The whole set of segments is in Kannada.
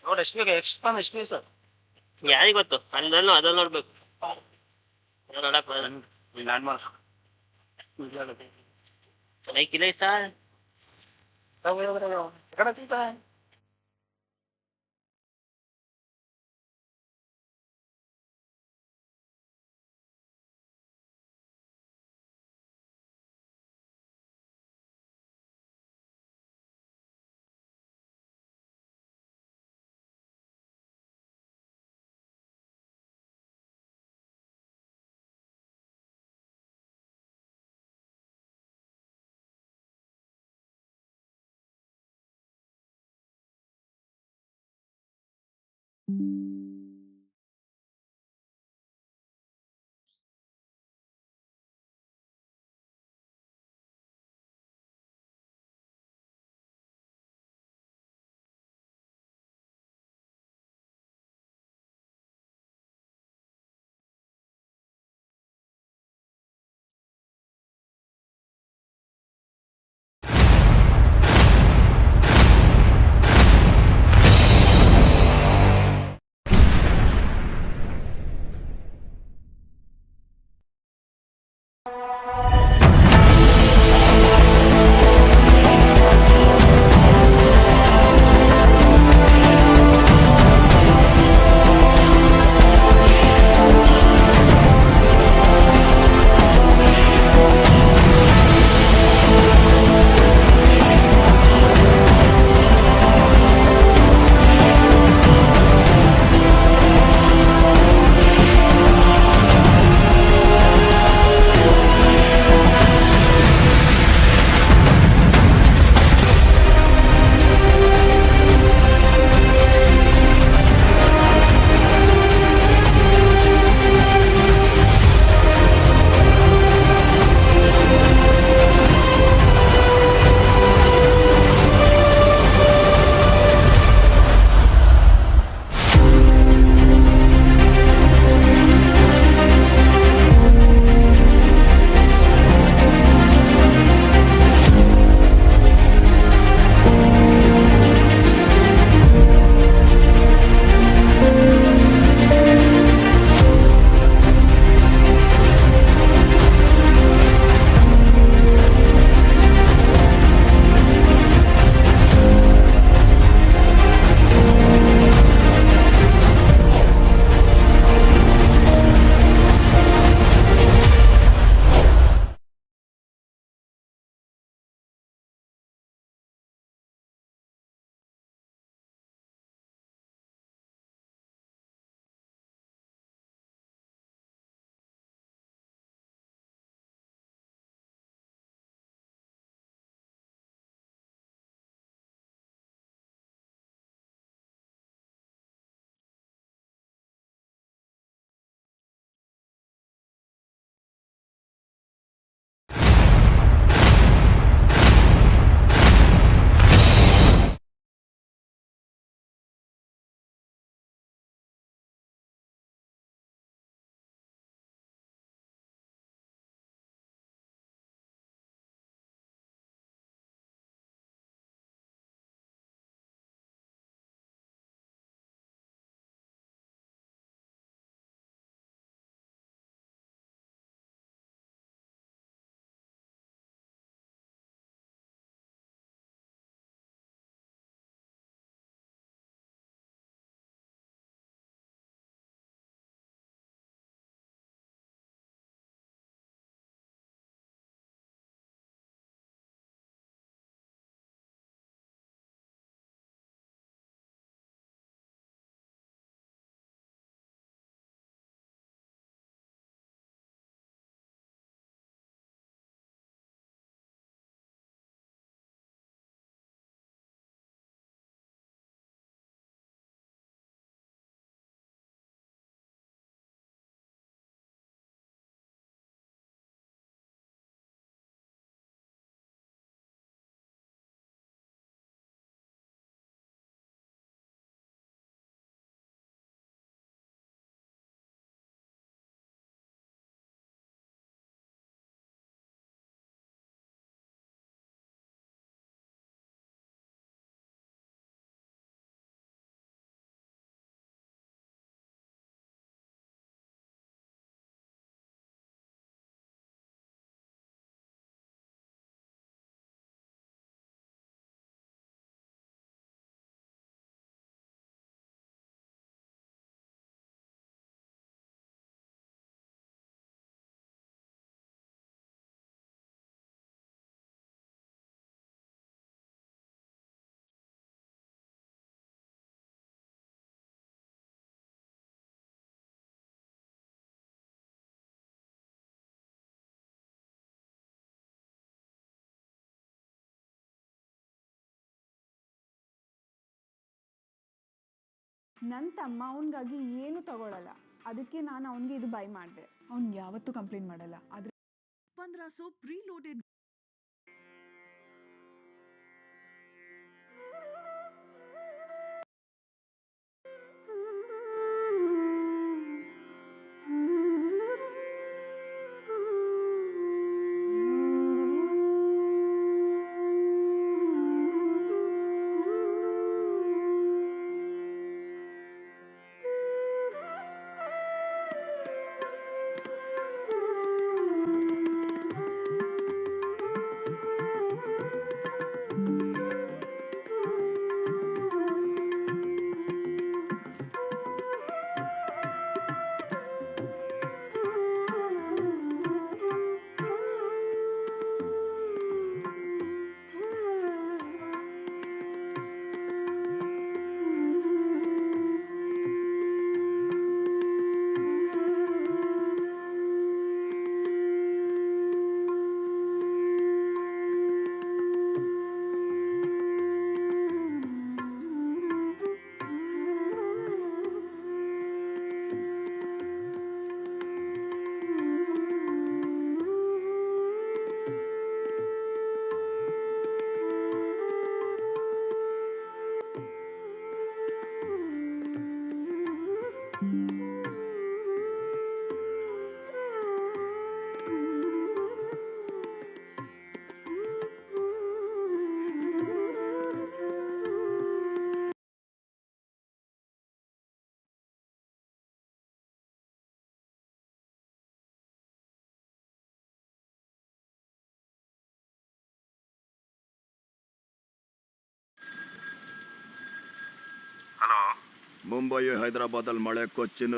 ನೋಡಿ ಎಷ್ಟು ಎಕ್ಸ್ಪಾನ್ ಎಷ್ಟು ಸರ್ ಯಾರಿಗೆ ಗೊತ್ತು ಅಲ್ಲೂ ಅದಲ್ಲಿ ನೋಡ್ಬೇಕು ನೋಡಕ್ ಲ್ಯಾಂಡ್ಮಾರ್ಕ್ ಲೈಕ್ ಇದೆ ಸರ್ ಕಡೆ ನನ್ನ ತಮ್ಮ ಅವನಿಗಾಗಿ ಏನು ತಗೊಳ್ಳಲ್ಲ, ಅದಕ್ಕೆ ನಾನು ಅವನಿಗೆ ಇದು ಬೈ ಮಾಡಿದೆ. ಅವ್ನು ಯಾವತ್ತೂ ಕಂಪ್ಲೇಂಟ್ ಮಾಡಲ್ಲ. ಆದರೆ 1500 प्रीलोडेड ಮುಂಬೈ ಹೈದರಾಬಾದಲ್ಲಿ ಮಳೆ, Cochin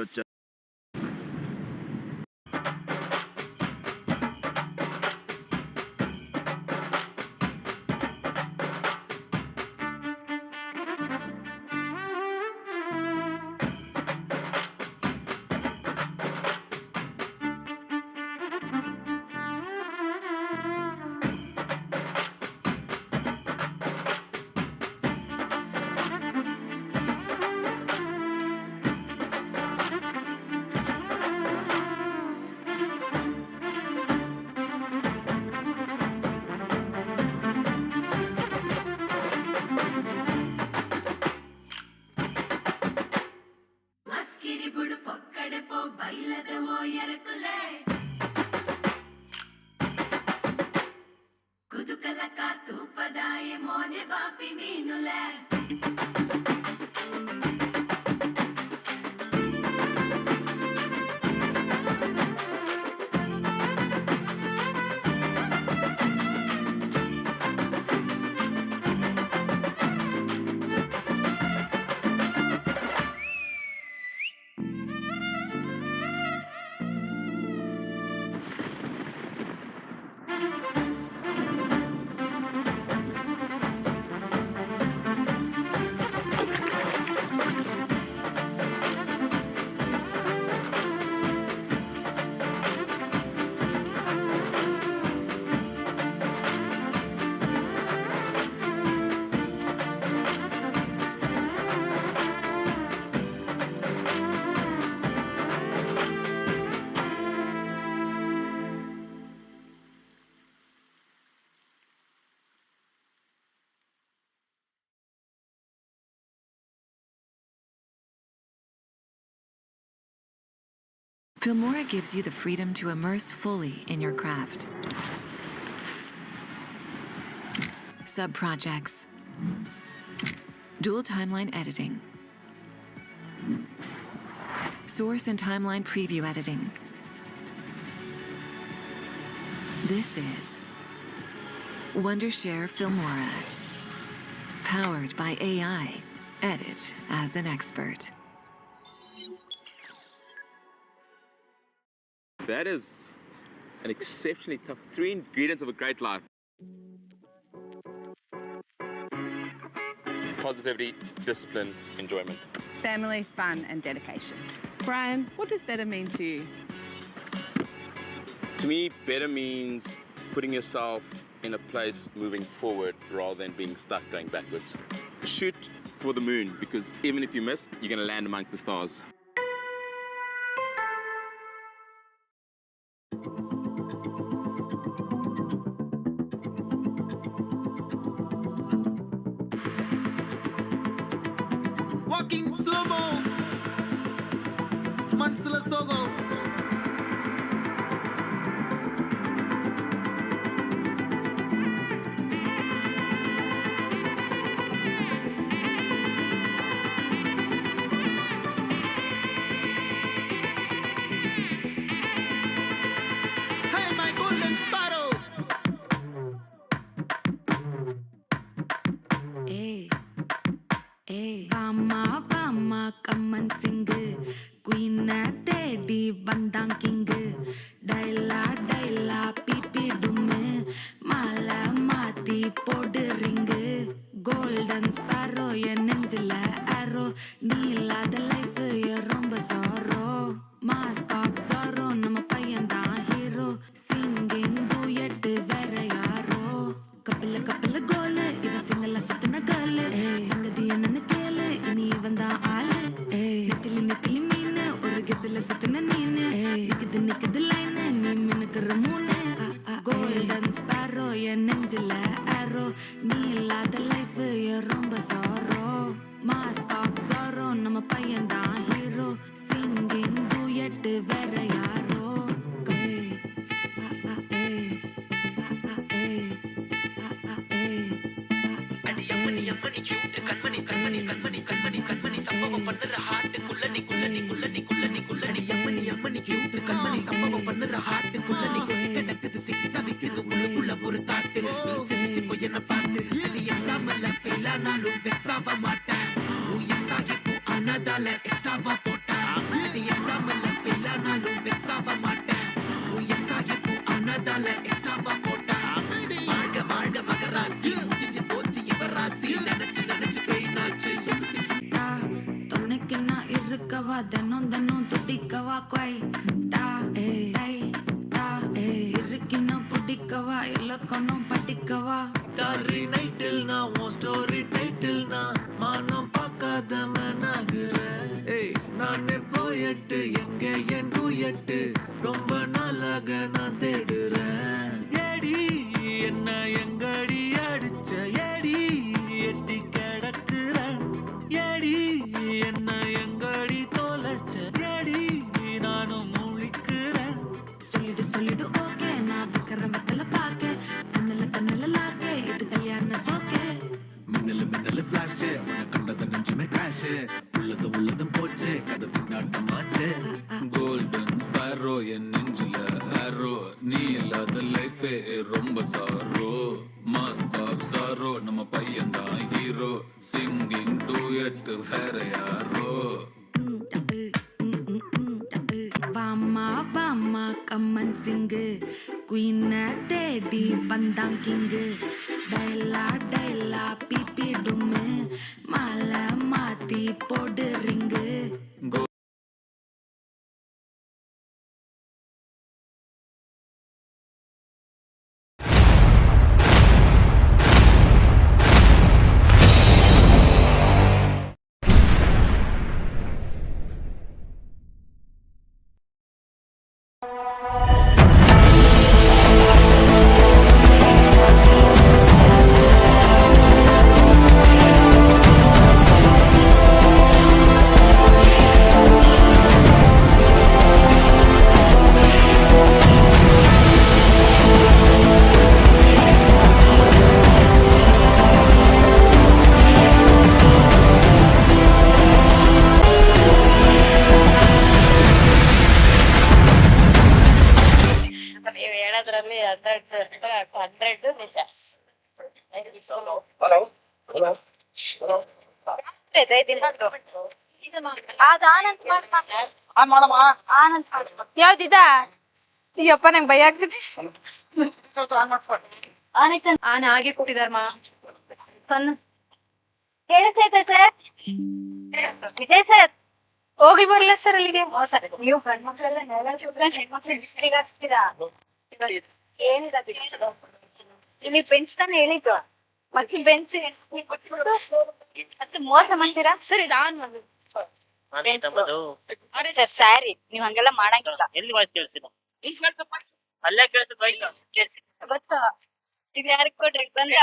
Filmora gives you the freedom to immerse fully in your craft. Sub-projects, dual timeline editing, source and timeline preview editing. This is Wondershare Filmora, powered by AI. Edit as an expert. That is an exceptionally tough 3 ingredients of a great life. Positivity, discipline, enjoyment. Family, fun, and dedication. Brian, what does better mean to you? To me, better means putting yourself in a place moving forward rather than being stuck going backwards. Shoot for the moon because even if you miss, you're going to land amongst the stars. Walking slow-mo, Mansula Sogo. Hey, my golden sparrow. வாமா கம்மன் சிங்கு குயின தேடி வந்தான் கிங்கு டைலா பிபி டும்மு மாலை மாத்தி போடு ரிங்கு கோல்டன் ஸ்பாரோ என் நெஞ்சில ஆரோ நீ இல்லாத லைஃப் ரொம்ப சாரோ மாஸ்க் ஆஃப் சாரோ நம்ம பையன்தான் ஹீரோ சிங்கிங் டூயட் வேற யாரோ கப்பல கோலு இவ சிங்கல்ல சுத்தின கேளு சங்கதி என்னன்னு கேளு இனி இவன் தான் ஆளு நெத்திலி மீனு ஒரு கெத்துல சுத்தின நீனு நிக்குது லைனு நீ மினுக்குற மூணு கோல்டன் ஸ்பாரோ என் நெஞ்சில ஆரோ நீ இல்லாத லைஃப் ரொம்ப சாரோ மாஸ்க் ஆஃப் சாரோ நம்ம பையன் தான் ஹீரோ சிங்கிங் டூயட் வேற யாரோ தொன்னைக்குன்னா இருக்கவா தினம் துடிக்கவா குவாய் டா இருக்கின்னா பிடிக்கவா இலக்கணம் படிக்கவா ஸ்டாரி நைட்டில் நான் உன் ஸ்டோரி டைட்டில் நான் மானம் பார்க்காத மனாகிற ஏய் நான் போயட்டு எங்க என் டூயட்டு ரொம்ப நாளாக நான் தேடுறேன் ஏடி என்ன எங்கடி அடிச்ச ஏடி எட்டி கிடக்குறேன் ஏடி என்ன எங்கடி தொலைச்ச ஏடி நானும் முழிக்கிறேன் சொல்லிடு ஓகே நான் வைக்கிற வெத்தல பாக்க தன்னல லாக்க இது கல்யாண சோக்கே மின்னலு ஃபிளாஷ் உன்னை கண்டத நெஞ்சுமே கிராஷ் உள்ளதும் போச்சு கதை திண்டாட்டமாச்சு கோல்டன் ஸ்பாரோ என் நெஞ்சில ஆரோ நீ இல்லாத லைஃபே ரொம்ப சாரோ மாஸ்க் ஆஃப் சாரோ நம்ம பையன் தான் ஹீரோ சிங்கிங் டூயட் வேற யாரோ வாமா கம்மன் சிங்கு குயின தேடி வந்தான் கிங்கு டைலா பிபி டும்மு மாலை மாத்தி போடு ரிங்கு ಹೇಳೋದ್ರಲ್ಲಿ 100 ನಿಜ. ಯಾವ್ದಿದ ಅಯ್ಯಪ್ಪ ನಂಗೆ ಭಯ ಆಗ್ತದೆ. ಆನ ಹಾಗೆ ಕೊಟ್ಟಿದಾರಮ್ಮ. ವಿಜಯ್ ಸರ್ ಹೋಗಿ ಬರ್ಲ ಸರ್ ಅಲ್ಲಿಗೆ. ನೀವು ಗಂಡ್ ಮಕ್ಳೆಲ್ಲ ನೆಲ ಕೂತ್ಕೊಂಡು ಹೆಣ್ಮಕ್ಳು ಡಿಸ್ಟ್ರಿಕ್ ಹಾಕ್ಸ್ತೀರಾ? ಏನಿಲ್ಲ ನಿಮಗೆ ಪೆನ್ಸ್ ತಾನೇ ಹೇಳಿದ್ದು. ಮತ್ತೆ ಬೆಂಚ್ ಕೊಟ್ಬಿಟ್ಟು ಮತ್ತೆ ಮೋಸ ಮಾಡ್ತೀರಾ ಸರಿ ನಾನ್ ಸರ್ ಸ್ಯಾರಿ ನೀವ್ ಹಂಗೆಲ್ಲ ಮಾಡಂಗಿಲ್ಲ ಎಲ್ಲಿ ವಾಯ್ಸ್ ಕೇಳಿಸಿಲ್ಲ ಅಲ್ಲೇ ಕೇಳಿಸುತ್ತ ಗೊತ್ತಾ ಇದು ಯಾರಿಗ್ ಕೊಡ್ರಿ ಬಂದ್ರೆ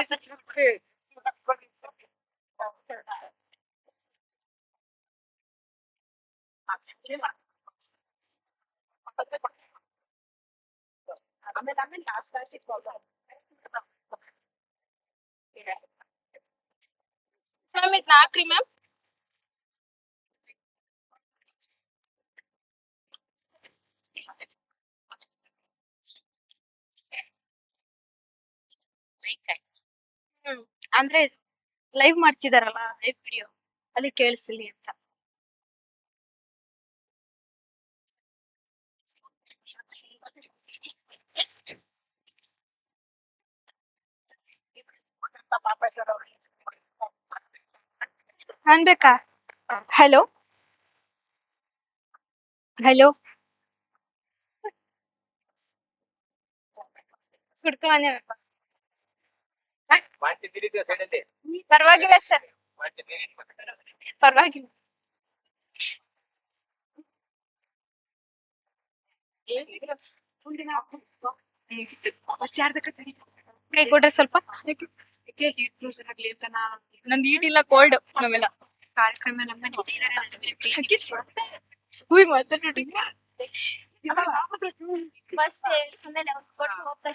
ಮ್ಯಾಮ್ ಇದು 4 ಮ್ಯಾಮ್. ಅಂದ್ರೆ ಲೈವ್ ಮಾಡ್ತಿದಾರಲ್ಲ ಲೈವ್ ವಿಡಿಯೋ ಅಲ್ಲಿ ಕೇಳಿಸ್ಲಿ ಅಂತ ಅನ್ಬೇಕಾ ಹಲೋ ಹಲೋ ಸುಡ್ಕೊಂಡೆ ಪರವಾಗಿಲ್ಲ ಸರ್ ಪರವಾಗಿಲ್ಲ ಕೈ ಕೊಡ್ರಿ ಸ್ವಲ್ಪ ನಂದು ಈಟಿಲ್ಲ ಕೋಲ್ಡ್ ನಾವೆಲ್ಲ ಕಾರ್ಯಕ್ರಮ ಮಾತಾಡಿ ಫಸ್ಟ್ ಆಮೇಲೆ ಅವ್ರು ಕೊಟ್ಟು ಹೋಗ್ತಾ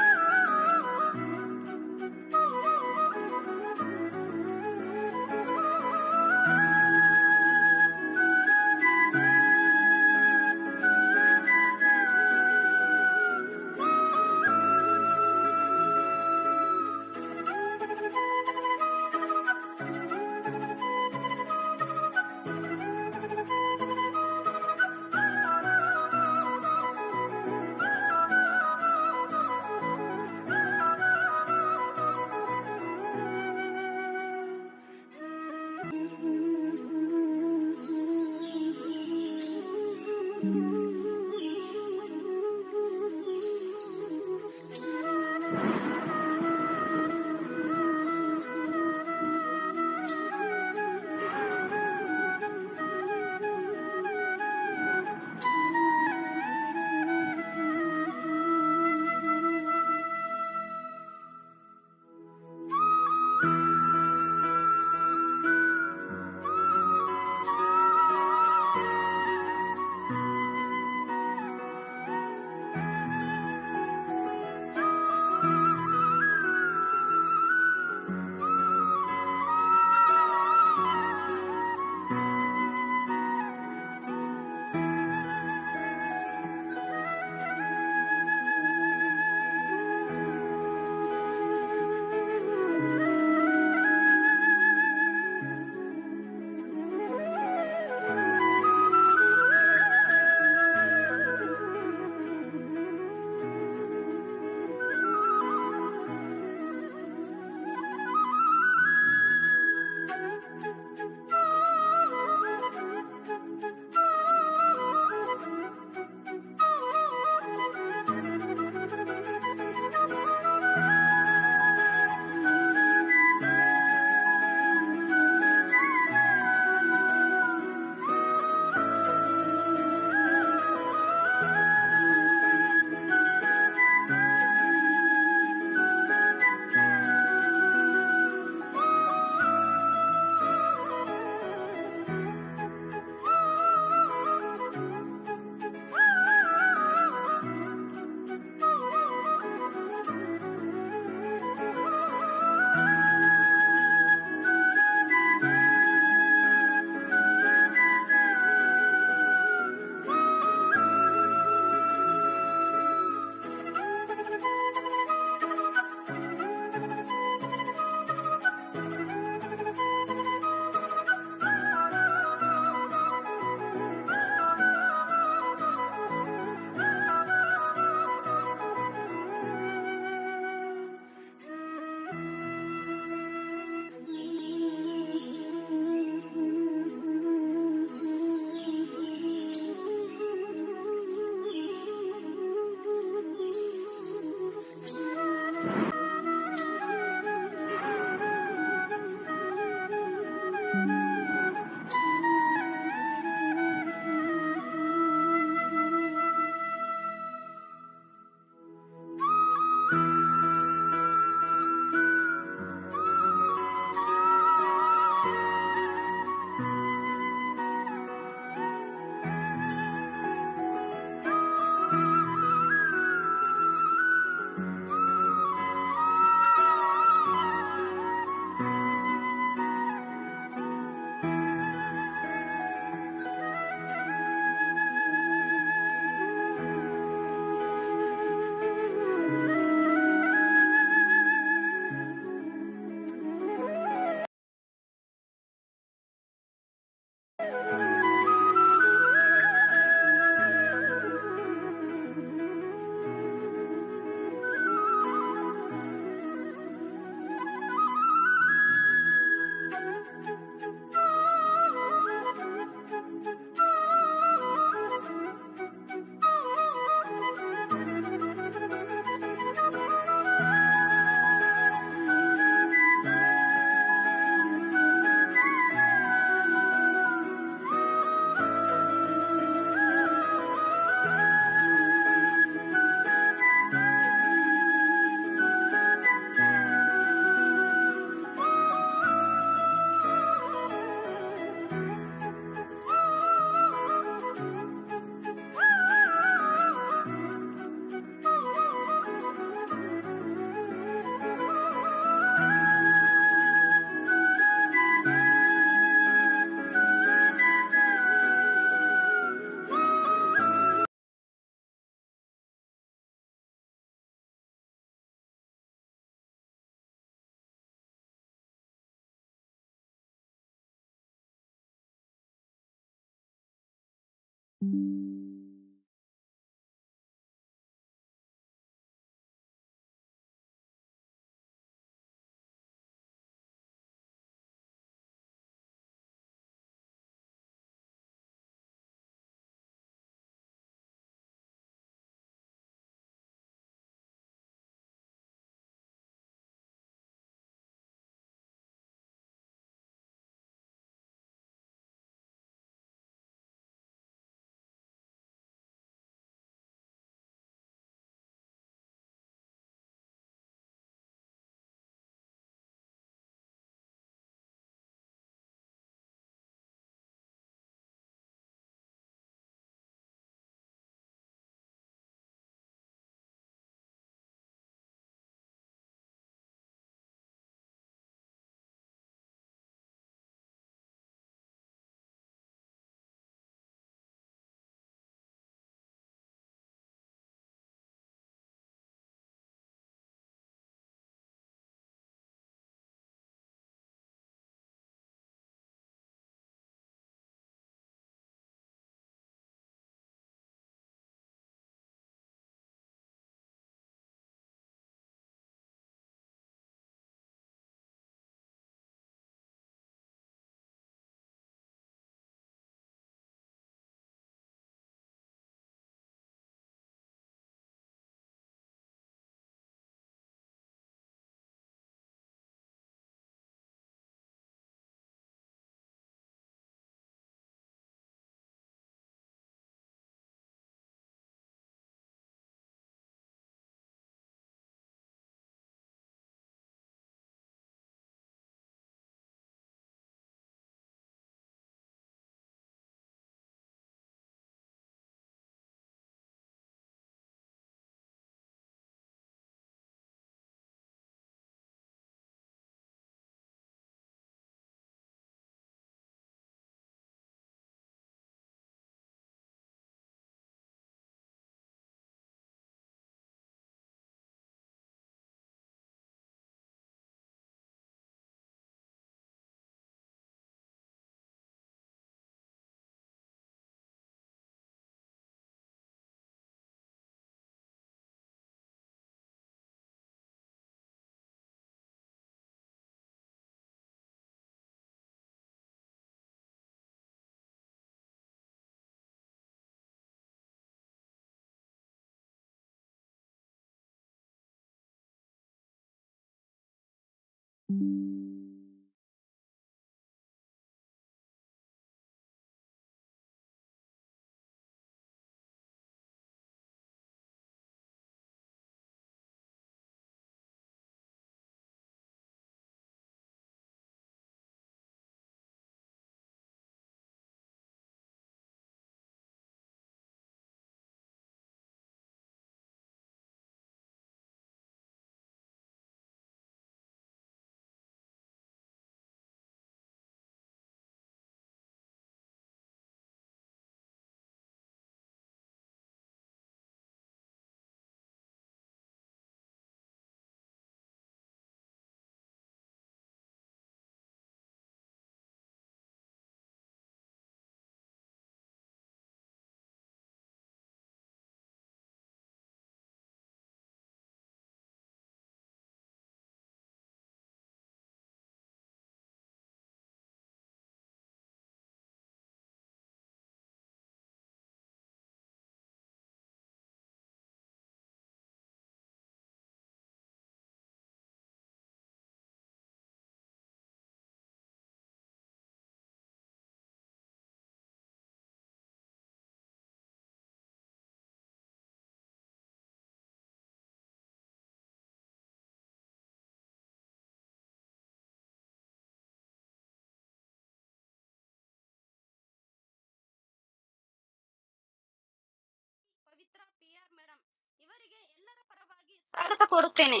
ಪವಿತ್ರ PR ಮೇಡಂ ಇವರಿಗೆ ಎಲ್ಲರ ಪರವಾಗಿ ಸ್ವಾಗತ ಕೋರುತ್ತೇನೆ.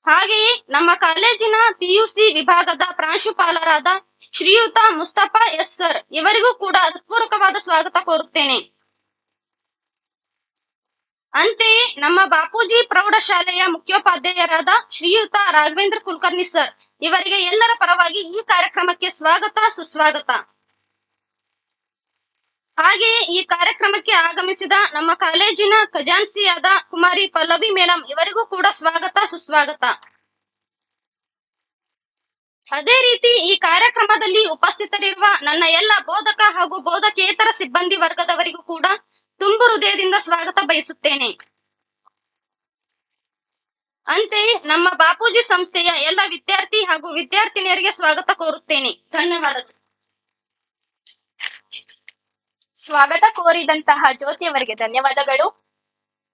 ಹಾಗೆಯೇ ನಮ್ಮ ಕಾಲೇಜಿನ PUC ವಿಭಾಗದ ಪ್ರಾಂಶುಪಾಲರಾದ ಶ್ರೀಯುತ ಮುಸ್ತಫಾ ಎಸ್ ಸರ್ ಇವರಿಗೂ ಕೂಡ ಹೃತ್ಪೂರ್ವಕವಾದ ಸ್ವಾಗತ ಕೋರುತ್ತೇನೆ. ಅಂತೆಯೇ ನಮ್ಮ ಬಾಪೂಜಿ ಪ್ರೌಢಶಾಲೆಯ ಮುಖ್ಯೋಪಾಧ್ಯಾಯರಾದ ಶ್ರೀಯುತ ರಾಘವೇಂದ್ರ ಕುಲಕರ್ಣಿ ಸರ್ ಇವರಿಗೆ ಎಲ್ಲರ ಪರವಾಗಿ ಈ ಕಾರ್ಯಕ್ರಮಕ್ಕೆ ಸ್ವಾಗತ ಸುಸ್ವಾಗತ. ಹಾಗೆಯೇ ಈ ಕಾರ್ಯಕ್ರಮಕ್ಕೆ ಆಗಮಿಸಿದ ನಮ್ಮ ಕಾಲೇಜಿನ ಖಜಾನ್ಸಿಯಾದ ಕುಮಾರಿ ಪಲ್ಲವಿ ಮೇಡಮ್ ಇವರಿಗೂ ಕೂಡ ಸ್ವಾಗತ ಸುಸ್ವಾಗತ. ಅದೇ ರೀತಿ ಈ ಕಾರ್ಯಕ್ರಮದಲ್ಲಿ ಉಪಸ್ಥಿತರಿರುವ ನನ್ನ ಎಲ್ಲ ಬೋಧಕ ಹಾಗೂ ಬೋಧಕೇತರ ಸಿಬ್ಬಂದಿ ವರ್ಗದವರಿಗೂ ಕೂಡ ತುಂಬು ಹೃದಯದಿಂದ ಸ್ವಾಗತ ಬಯಸುತ್ತೇನೆ. ಅಂತೆಯೇ ನಮ್ಮ ಬಾಪೂಜಿ ಸಂಸ್ಥೆಯ ಎಲ್ಲ ವಿದ್ಯಾರ್ಥಿ ಹಾಗೂ ವಿದ್ಯಾರ್ಥಿನಿಯರಿಗೆ ಸ್ವಾಗತ ಕೋರುತ್ತೇನೆ. ಧನ್ಯವಾದಗಳು. ಸ್ವಾಗತ ಕೋರಿದಂತಹ ಜ್ಯೋತಿಯವರಿಗೆ ಧನ್ಯವಾದಗಳು.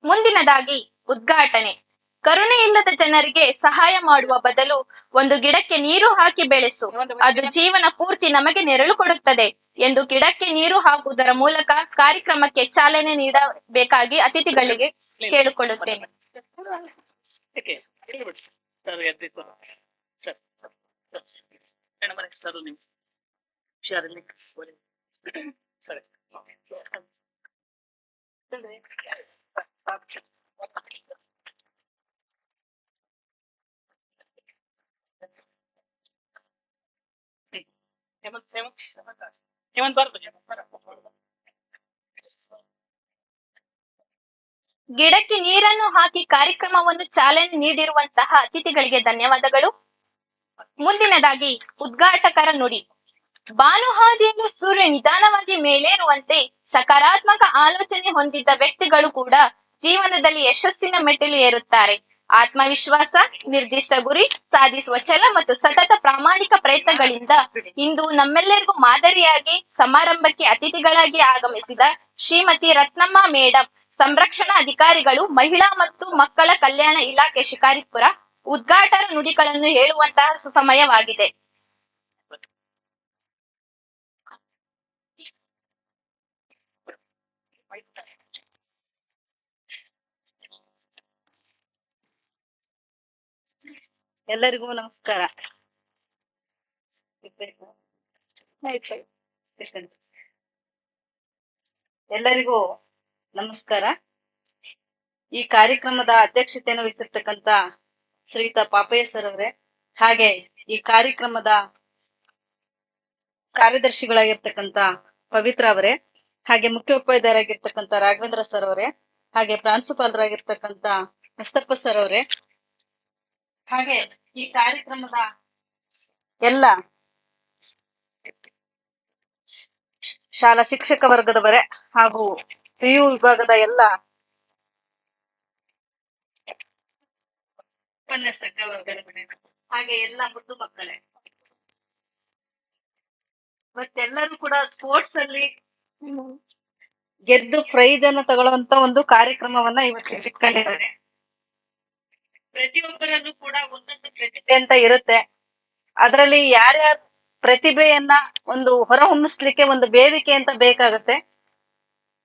ಮುಂದಿನದಾಗಿ ಉದ್ಘಾಟನೆ. ಕರುಣೆ ಇಲ್ಲದ ಜನರಿಗೆ ಸಹಾಯ ಮಾಡುವ ಬದಲು ಒಂದು ಗಿಡಕ್ಕೆ ನೀರು ಹಾಕಿ ಬೆಳೆಸು, ಅದು ಜೀವನ ಪೂರ್ತಿ ನಮಗೆ ನೆರಳು ಕೊಡುತ್ತದೆ ಎಂದು ಗಿಡಕ್ಕೆ ನೀರು ಹಾಕುವುದರ ಮೂಲಕ ಕಾರ್ಯಕ್ರಮಕ್ಕೆ ಚಾಲನೆ ನೀಡಬೇಕಾಗಿ ಅತಿಥಿಗಳಿಗೆ ಕೇಳಿಕೊಳ್ಳುತ್ತೇನೆ. ಸರ್ ಎದ್ದಿತ್ತು ಸರ್ ಸರ್ ನೀವು ಹುಷಾರಲ್ಲಿ ಸರಿ. ಗಿಡಕ್ಕೆ ನೀರನ್ನು ಹಾಕಿ ಕಾರ್ಯಕ್ರಮವನ್ನು ಚಾಲನೆ ನೀಡಿರುವಂತಹ ಅತಿಥಿಗಳಿಗೆ ಧನ್ಯವಾದಗಳು. ಮುಂದಿನದಾಗಿ ಉದ್ಘಾಟಕರ ನುಡಿ. ಭಾನುಹಾದಿಯನ್ನು ಸೂರ್ಯ ನಿಧಾನವಾಗಿ ಮೇಲೇರುವಂತೆ ಸಕಾರಾತ್ಮಕ ಆಲೋಚನೆ ಹೊಂದಿದ್ದ ವ್ಯಕ್ತಿಗಳು ಕೂಡ ಜೀವನದಲ್ಲಿ ಯಶಸ್ಸಿನ ಮೆಟ್ಟಿಲು ಏರುತ್ತಾರೆ. ಆತ್ಮವಿಶ್ವಾಸ, ನಿರ್ದಿಷ್ಟ ಗುರಿ ಸಾಧಿಸುವ ಛಲ ಮತ್ತು ಸತತ ಪ್ರಾಮಾಣಿಕ ಪ್ರಯತ್ನಗಳಿಂದ ಇಂದು ನಮ್ಮೆಲ್ಲರಿಗೂ ಮಾದರಿಯಾಗಿ ಸಮಾರಂಭಕ್ಕೆ ಅತಿಥಿಗಳಾಗಿ ಆಗಮಿಸಿದ ಶ್ರೀಮತಿ ರತ್ನಮ್ಮ ಮೇಡಮ್, ಸಂರಕ್ಷಣಾ ಅಧಿಕಾರಿಗಳು, ಮಹಿಳಾ ಮತ್ತು ಮಕ್ಕಳ ಕಲ್ಯಾಣ ಇಲಾಖೆ ಶಿಕಾರಿಪುರ, ಉದ್ಘಾಟನಾ ನುಡಿಗಳನ್ನು ಹೇಳುವಂತಹ ಸುಸಮಯವಾಗಿದೆ. ಎಲ್ಲರಿಗೂ ನಮಸ್ಕಾರ. ಎಲ್ಲರಿಗೂ ನಮಸ್ಕಾರ. ಈ ಕಾರ್ಯಕ್ರಮದ ಅಧ್ಯಕ್ಷತೆಯನ್ನು ವಹಿಸಿರ್ತಕ್ಕಂತ ಶ್ರೀಯುತ ಪಾಪಯ್ಯ ಸರ್ ಅವರೇ, ಹಾಗೆ ಈ ಕಾರ್ಯಕ್ರಮದ ಕಾರ್ಯದರ್ಶಿಗಳಾಗಿರ್ತಕ್ಕಂತ ಪವಿತ್ರ ಅವರೇ, ಹಾಗೆ ಮುಖ್ಯೋಪಾಧ್ಯಾಯರಾಗಿರ್ತಕ್ಕಂತ ರಾಘವೇಂದ್ರ ಸರ್ ಅವರೇ, ಹಾಗೆ ಪ್ರಾಂಶುಪಾಲರಾಗಿರ್ತಕ್ಕಂತ ಮುಸ್ತಫಾ ಸರ್ ಅವರೇ, ಹಾಗೆ ಈ ಕಾರ್ಯಕ್ರಮದ ಎಲ್ಲ ಶಾಲಾ ಶಿಕ್ಷಕ ವರ್ಗದವರೇ ಹಾಗೂ PU ವಿಭಾಗದ ಎಲ್ಲ ಉಪನ್ಯಾಸಕ ವರ್ಗದವರೇ, ಹಾಗೆ ಎಲ್ಲ ಮುದ್ದು ಮಕ್ಕಳೇ, ಮತ್ತೆಲ್ಲರೂ ಕೂಡ ಸ್ಪೋರ್ಟ್ಸ್ ಅಲ್ಲಿ ಗೆದ್ದು ಪ್ರೈಜ್ ಅನ್ನು ತಗೊಳ್ಳುವಂತ ಒಂದು ಕಾರ್ಯಕ್ರಮವನ್ನ ಇವತ್ತು ಇಟ್ಕೊಂಡಿದ್ದಾರೆ. ಪ್ರತಿಯೊಬ್ಬರಲ್ಲೂ ಕೂಡ ಒಂದೊಂದು ಪ್ರತಿಭೆ ಅಂತ ಇರುತ್ತೆ. ಅದರಲ್ಲಿ ಯಾರ್ಯಾರ ಪ್ರತಿಭೆಯನ್ನ ಒಂದು ಹೊರಹೊಮ್ಮಿಸ್ಲಿಕ್ಕೆ ಒಂದು ವೇದಿಕೆ ಅಂತ ಬೇಕಾಗುತ್ತೆ.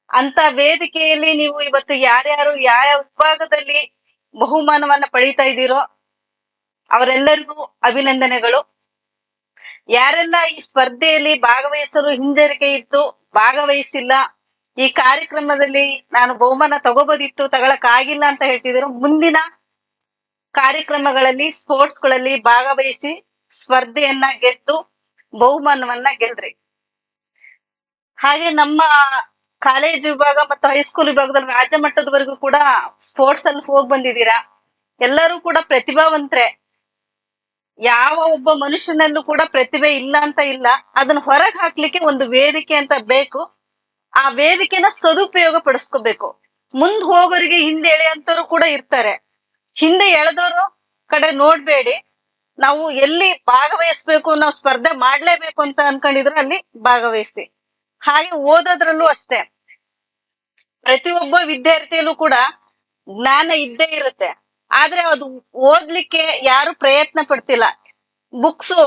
ಅಂತ ವೇದಿಕೆಯಲ್ಲಿ ನೀವು ಇವತ್ತು ಯಾರ್ಯಾರು ಯಾವ ವಿಭಾಗದಲ್ಲಿ ಬಹುಮಾನವನ್ನ ಪಡೀತಾ ಇದ್ದೀರೋ ಅವರೆಲ್ಲರಿಗೂ ಅಭಿನಂದನೆಗಳು. ಯಾರೆಲ್ಲ ಈ ಸ್ಪರ್ಧೆಯಲ್ಲಿ ಭಾಗವಹಿಸಲು ಹಿಂಜರಿಕೆ ಇತ್ತು, ಭಾಗವಹಿಸಿಲ್ಲ, ಈ ಕಾರ್ಯಕ್ರಮದಲ್ಲಿ ನಾನು ಬಹುಮಾನ ತಗೋಬೋದಿತ್ತು, ತಗೊಳಕ್ ಆಗಿಲ್ಲ ಅಂತ ಹೇಳ್ತಿದ್ರು, ಮುಂದಿನ ಕಾರ್ಯಕ್ರಮಗಳಲ್ಲಿ ಸ್ಪೋರ್ಟ್ಸ್ ಗಳಲ್ಲಿ ಭಾಗವಹಿಸಿ ಸ್ಪರ್ಧೆಯನ್ನ ಗೆದ್ದು ಬಹುಮಾನವನ್ನ ಗೆಲ್ರಿ. ಹಾಗೆ ನಮ್ಮ ಕಾಲೇಜ್ ವಿಭಾಗ ಮತ್ತು ಹೈಸ್ಕೂಲ್ ವಿಭಾಗದಲ್ಲಿ ರಾಜ್ಯ ಮಟ್ಟದವರೆಗೂ ಕೂಡ ಸ್ಪೋರ್ಟ್ಸ್ ಅಲ್ಲಿ ಹೋಗಿ ಬಂದಿದ್ದೀರಾ. ಎಲ್ಲರೂ ಕೂಡ ಪ್ರತಿಭಾವಂತರೆ. ಯಾವ ಒಬ್ಬ ಮನುಷ್ಯನಲ್ಲೂ ಕೂಡ ಪ್ರತಿಭೆ ಇಲ್ಲ ಅಂತ ಇಲ್ಲ. ಅದನ್ನ ಹೊರಗೆ ಹಾಕ್ಲಿಕ್ಕೆ ಒಂದು ವೇದಿಕೆ ಅಂತ ಬೇಕು. ಆ ವೇದಿಕೆನ ಸದುಪಯೋಗ ಪಡಿಸ್ಕೋಬೇಕು. ಮುಂದ್ ಹೋಗೋರಿಗೆ ಹಿಂದೆ ಎಳೆಯಂತವ್ರು ಕೂಡ ಇರ್ತಾರೆ. ಹಿಂದೆ ಎಳೆದವರು ಕಡೆ ನೋಡ್ಬೇಡಿ. ನಾವು ಎಲ್ಲಿ ಭಾಗವಹಿಸ್ಬೇಕು, ನಾವು ಸ್ಪರ್ಧೆ ಮಾಡ್ಲೇಬೇಕು ಅಂತ ಅನ್ಕೊಂಡಿದ್ರೆ ಅಲ್ಲಿ ಭಾಗವಹಿಸಿ. ಹಾಗೆ ಓದೋದ್ರಲ್ಲೂ ಅಷ್ಟೇ, ಪ್ರತಿಯೊಬ್ಬ ವಿದ್ಯಾರ್ಥಿಯಲ್ಲೂ ಕೂಡ ಜ್ಞಾನ ಇದ್ದೇ ಇರುತ್ತೆ. ಆದ್ರೆ ಅದು ಓದ್ಲಿಕ್ಕೆ ಯಾರು ಪ್ರಯತ್ನ ಪಡ್ತಿಲ್ಲ. ಬುಕ್ಸ್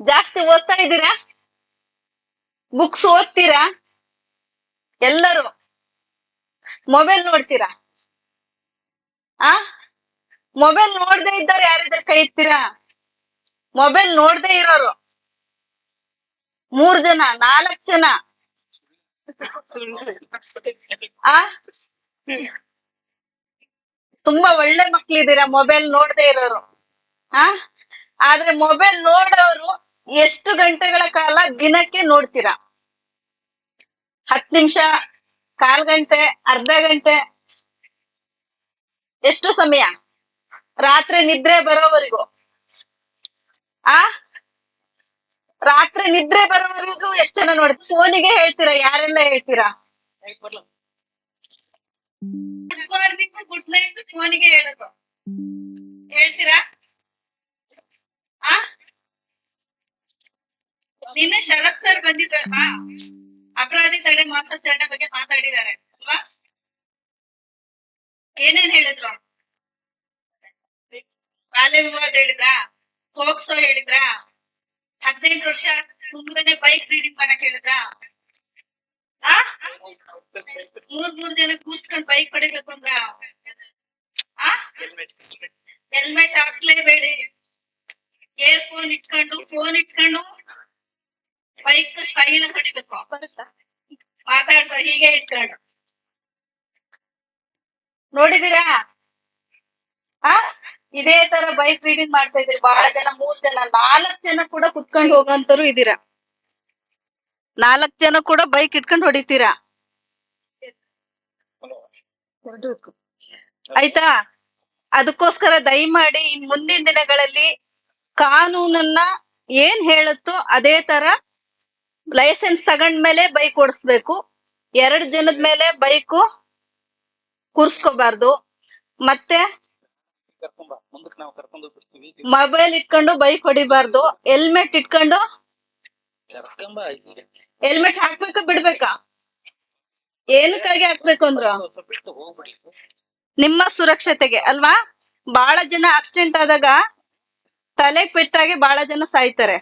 ಜಾಸ್ತಿ ಓದ್ತಾ ಇದ್ದೀರಾ? ಬುಕ್ಸ್ ಓದ್ತೀರಾ? ಎಲ್ಲರೂ ಮೊಬೈಲ್ ನೋಡ್ತೀರಾ? ಮೊಬೈಲ್ ನೋಡದೆ ಇದ್ದವ್ರು ಯಾರಿದ್ರೆ ಕೈ ಎತ್ತೀರಾ? ಮೊಬೈಲ್ ನೋಡದೆ ಇರೋರು 3 ಜನ 4 ಜನ. ತುಂಬಾ ಒಳ್ಳೆ ಮಕ್ಳಿದ್ದೀರಾ ಮೊಬೈಲ್ ನೋಡದೆ ಇರೋರು. ಆದ್ರೆ ಮೊಬೈಲ್ ನೋಡೋರು ಎಷ್ಟು ಗಂಟೆಗಳ ಕಾಲ ದಿನಕ್ಕೆ ನೋಡ್ತೀರಾ? 10 ನಿಮಿಷ, 1/4 ಗಂಟೆ, ಅರ್ಧ ಗಂಟೆ, ಎಷ್ಟು ಸಮಯ? ರಾತ್ರಿ ನಿದ್ರೆ ಬರೋವರೆಗೂ. ಆ ರಾತ್ರಿ ನಿದ್ರೆ ಬರೋವರೆಗೂ ಎಷ್ಟು ಜನ ನೋಡ್ತೀರಾ? ಫೋನಿಗೆ ಹೇಳ್ತೀರಾ? ಯಾರೆಲ್ಲ ಹೇಳ್ತೀರಾ? ಗುಡ್ ಮಾರ್ನಿಂಗ್, ಗುಡ್ ನೈಟ್ ಫೋನಿಗೆ ಹೇಳೋದು ಹೇಳ್ತೀರಾ? ಆ ನಿನ್ನೆ ಶರತ್ ಸರ್ ಬಂದಿದ್ರಲ್ವಾ, ಅಪರಾಧಿ ತಡೆ ಮಾಸಾಚರಣೆ ಬಗ್ಗೆ ಮಾತಾಡಿದ್ದಾರೆ ಅಲ್ವಾ? ಏನೇನ್ ಹೇಳಿದ್ರು? ಬಾಲ್ಯ ವಿವಾದ ಹೇಳಿದ್ರಾ? ಫೋಕ್ಸೋ ಹೇಳಿದ್ರಾ? 18 ವರ್ಷ ತುಂಬಾನೇ ಬೈಕ್ ರೀಡಿಂಗ್ ಮಾಡಕ್ ಹೇಳಿದ್ರಾ? ಆ 3 ಜನ ಕೂರ್ಸ್ಕೊಂಡ್ ಬೈಕ್ ಹೊಡಿಬೇಕು ಅಂದ್ರ? ಆ ಹೆಲ್ಮೆಟ್ ಹಾಕ್ಲೇಬೇಡಿ, ಏರ್ ಫೋನ್ ಇಟ್ಕೊಂಡು ಬೈಕ್ ಸ್ಟೈಲ್ ಹೊಡಿಬೇಕು. ಮಾತಾಡ್ತಾ ಹೀಗೆ ಇಟ್ಕೊಂಡು ನೋಡಿದೀರಾ? ಆ ಇದೇ ತರ ಬೈಕ್ ರೀಡಿಂಗ್ ಮಾಡ್ತಾ ಇದ್ರಿ ಬಹಳ ಜನ, 3 ಜನ, 4 ಜನ ಕೂಡ ಕುತ್ಕೊಂಡು ಹೋಗೋಂತರು ಇದೀರಾ. 4 ಜನ ಕೂಡ ಬೈಕ್ ಇಟ್ಕೊಂಡು ಹೊಡಿತೀರಾ. ಆಯ್ತಾ? ಅದಕ್ಕೋಸ್ಕರ ದಯಮಾಡಿ ಮುಂದಿನ ದಿನಗಳಲ್ಲಿ ಕಾನೂನನ್ನ ಏನ್ ಹೇಳುತ್ತೋ ಅದೇ ತರ ಲೈಸೆನ್ಸ್ ತಗೊಂಡ್ಮೇಲೆ ಬೈಕ್ ಓಡಿಸ್ಬೇಕು. 2 ಜನದ ಮೇಲೆ ಬೈಕು ಕೂರ್ಸ್ಕೋಬಾರ್ದು. ಮತ್ತೆ ಮೊಬೈಲ್ ಇಟ್ಕೊಂಡು ಬೈಕ್ ಹೊಡಿಬಾರ್ದು. ಹೆಲ್ಮೆಟ್ ಇಟ್ಕೊಂಡು, ಹೆಲ್ಮೆಟ್ ಹಾಕ್ಬೇಕಾ ಬಿಡ್ಬೇಕಾ? ಏನಕ್ಕಾಗಿ ಹಾಕ್ಬೇಕು ಅಂದ್ರು? ನಿಮ್ಮ ಸುರಕ್ಷತೆಗೆ ಅಲ್ವಾ? ಬಹಳ ಜನ ಆಕ್ಸಿಡೆಂಟ್ ಆದಾಗ ತಲೆಗ್ ಪೆಟ್ಟಾಗಿ ಬಹಳ ಜನ ಸಾಯ್ತಾರೆ.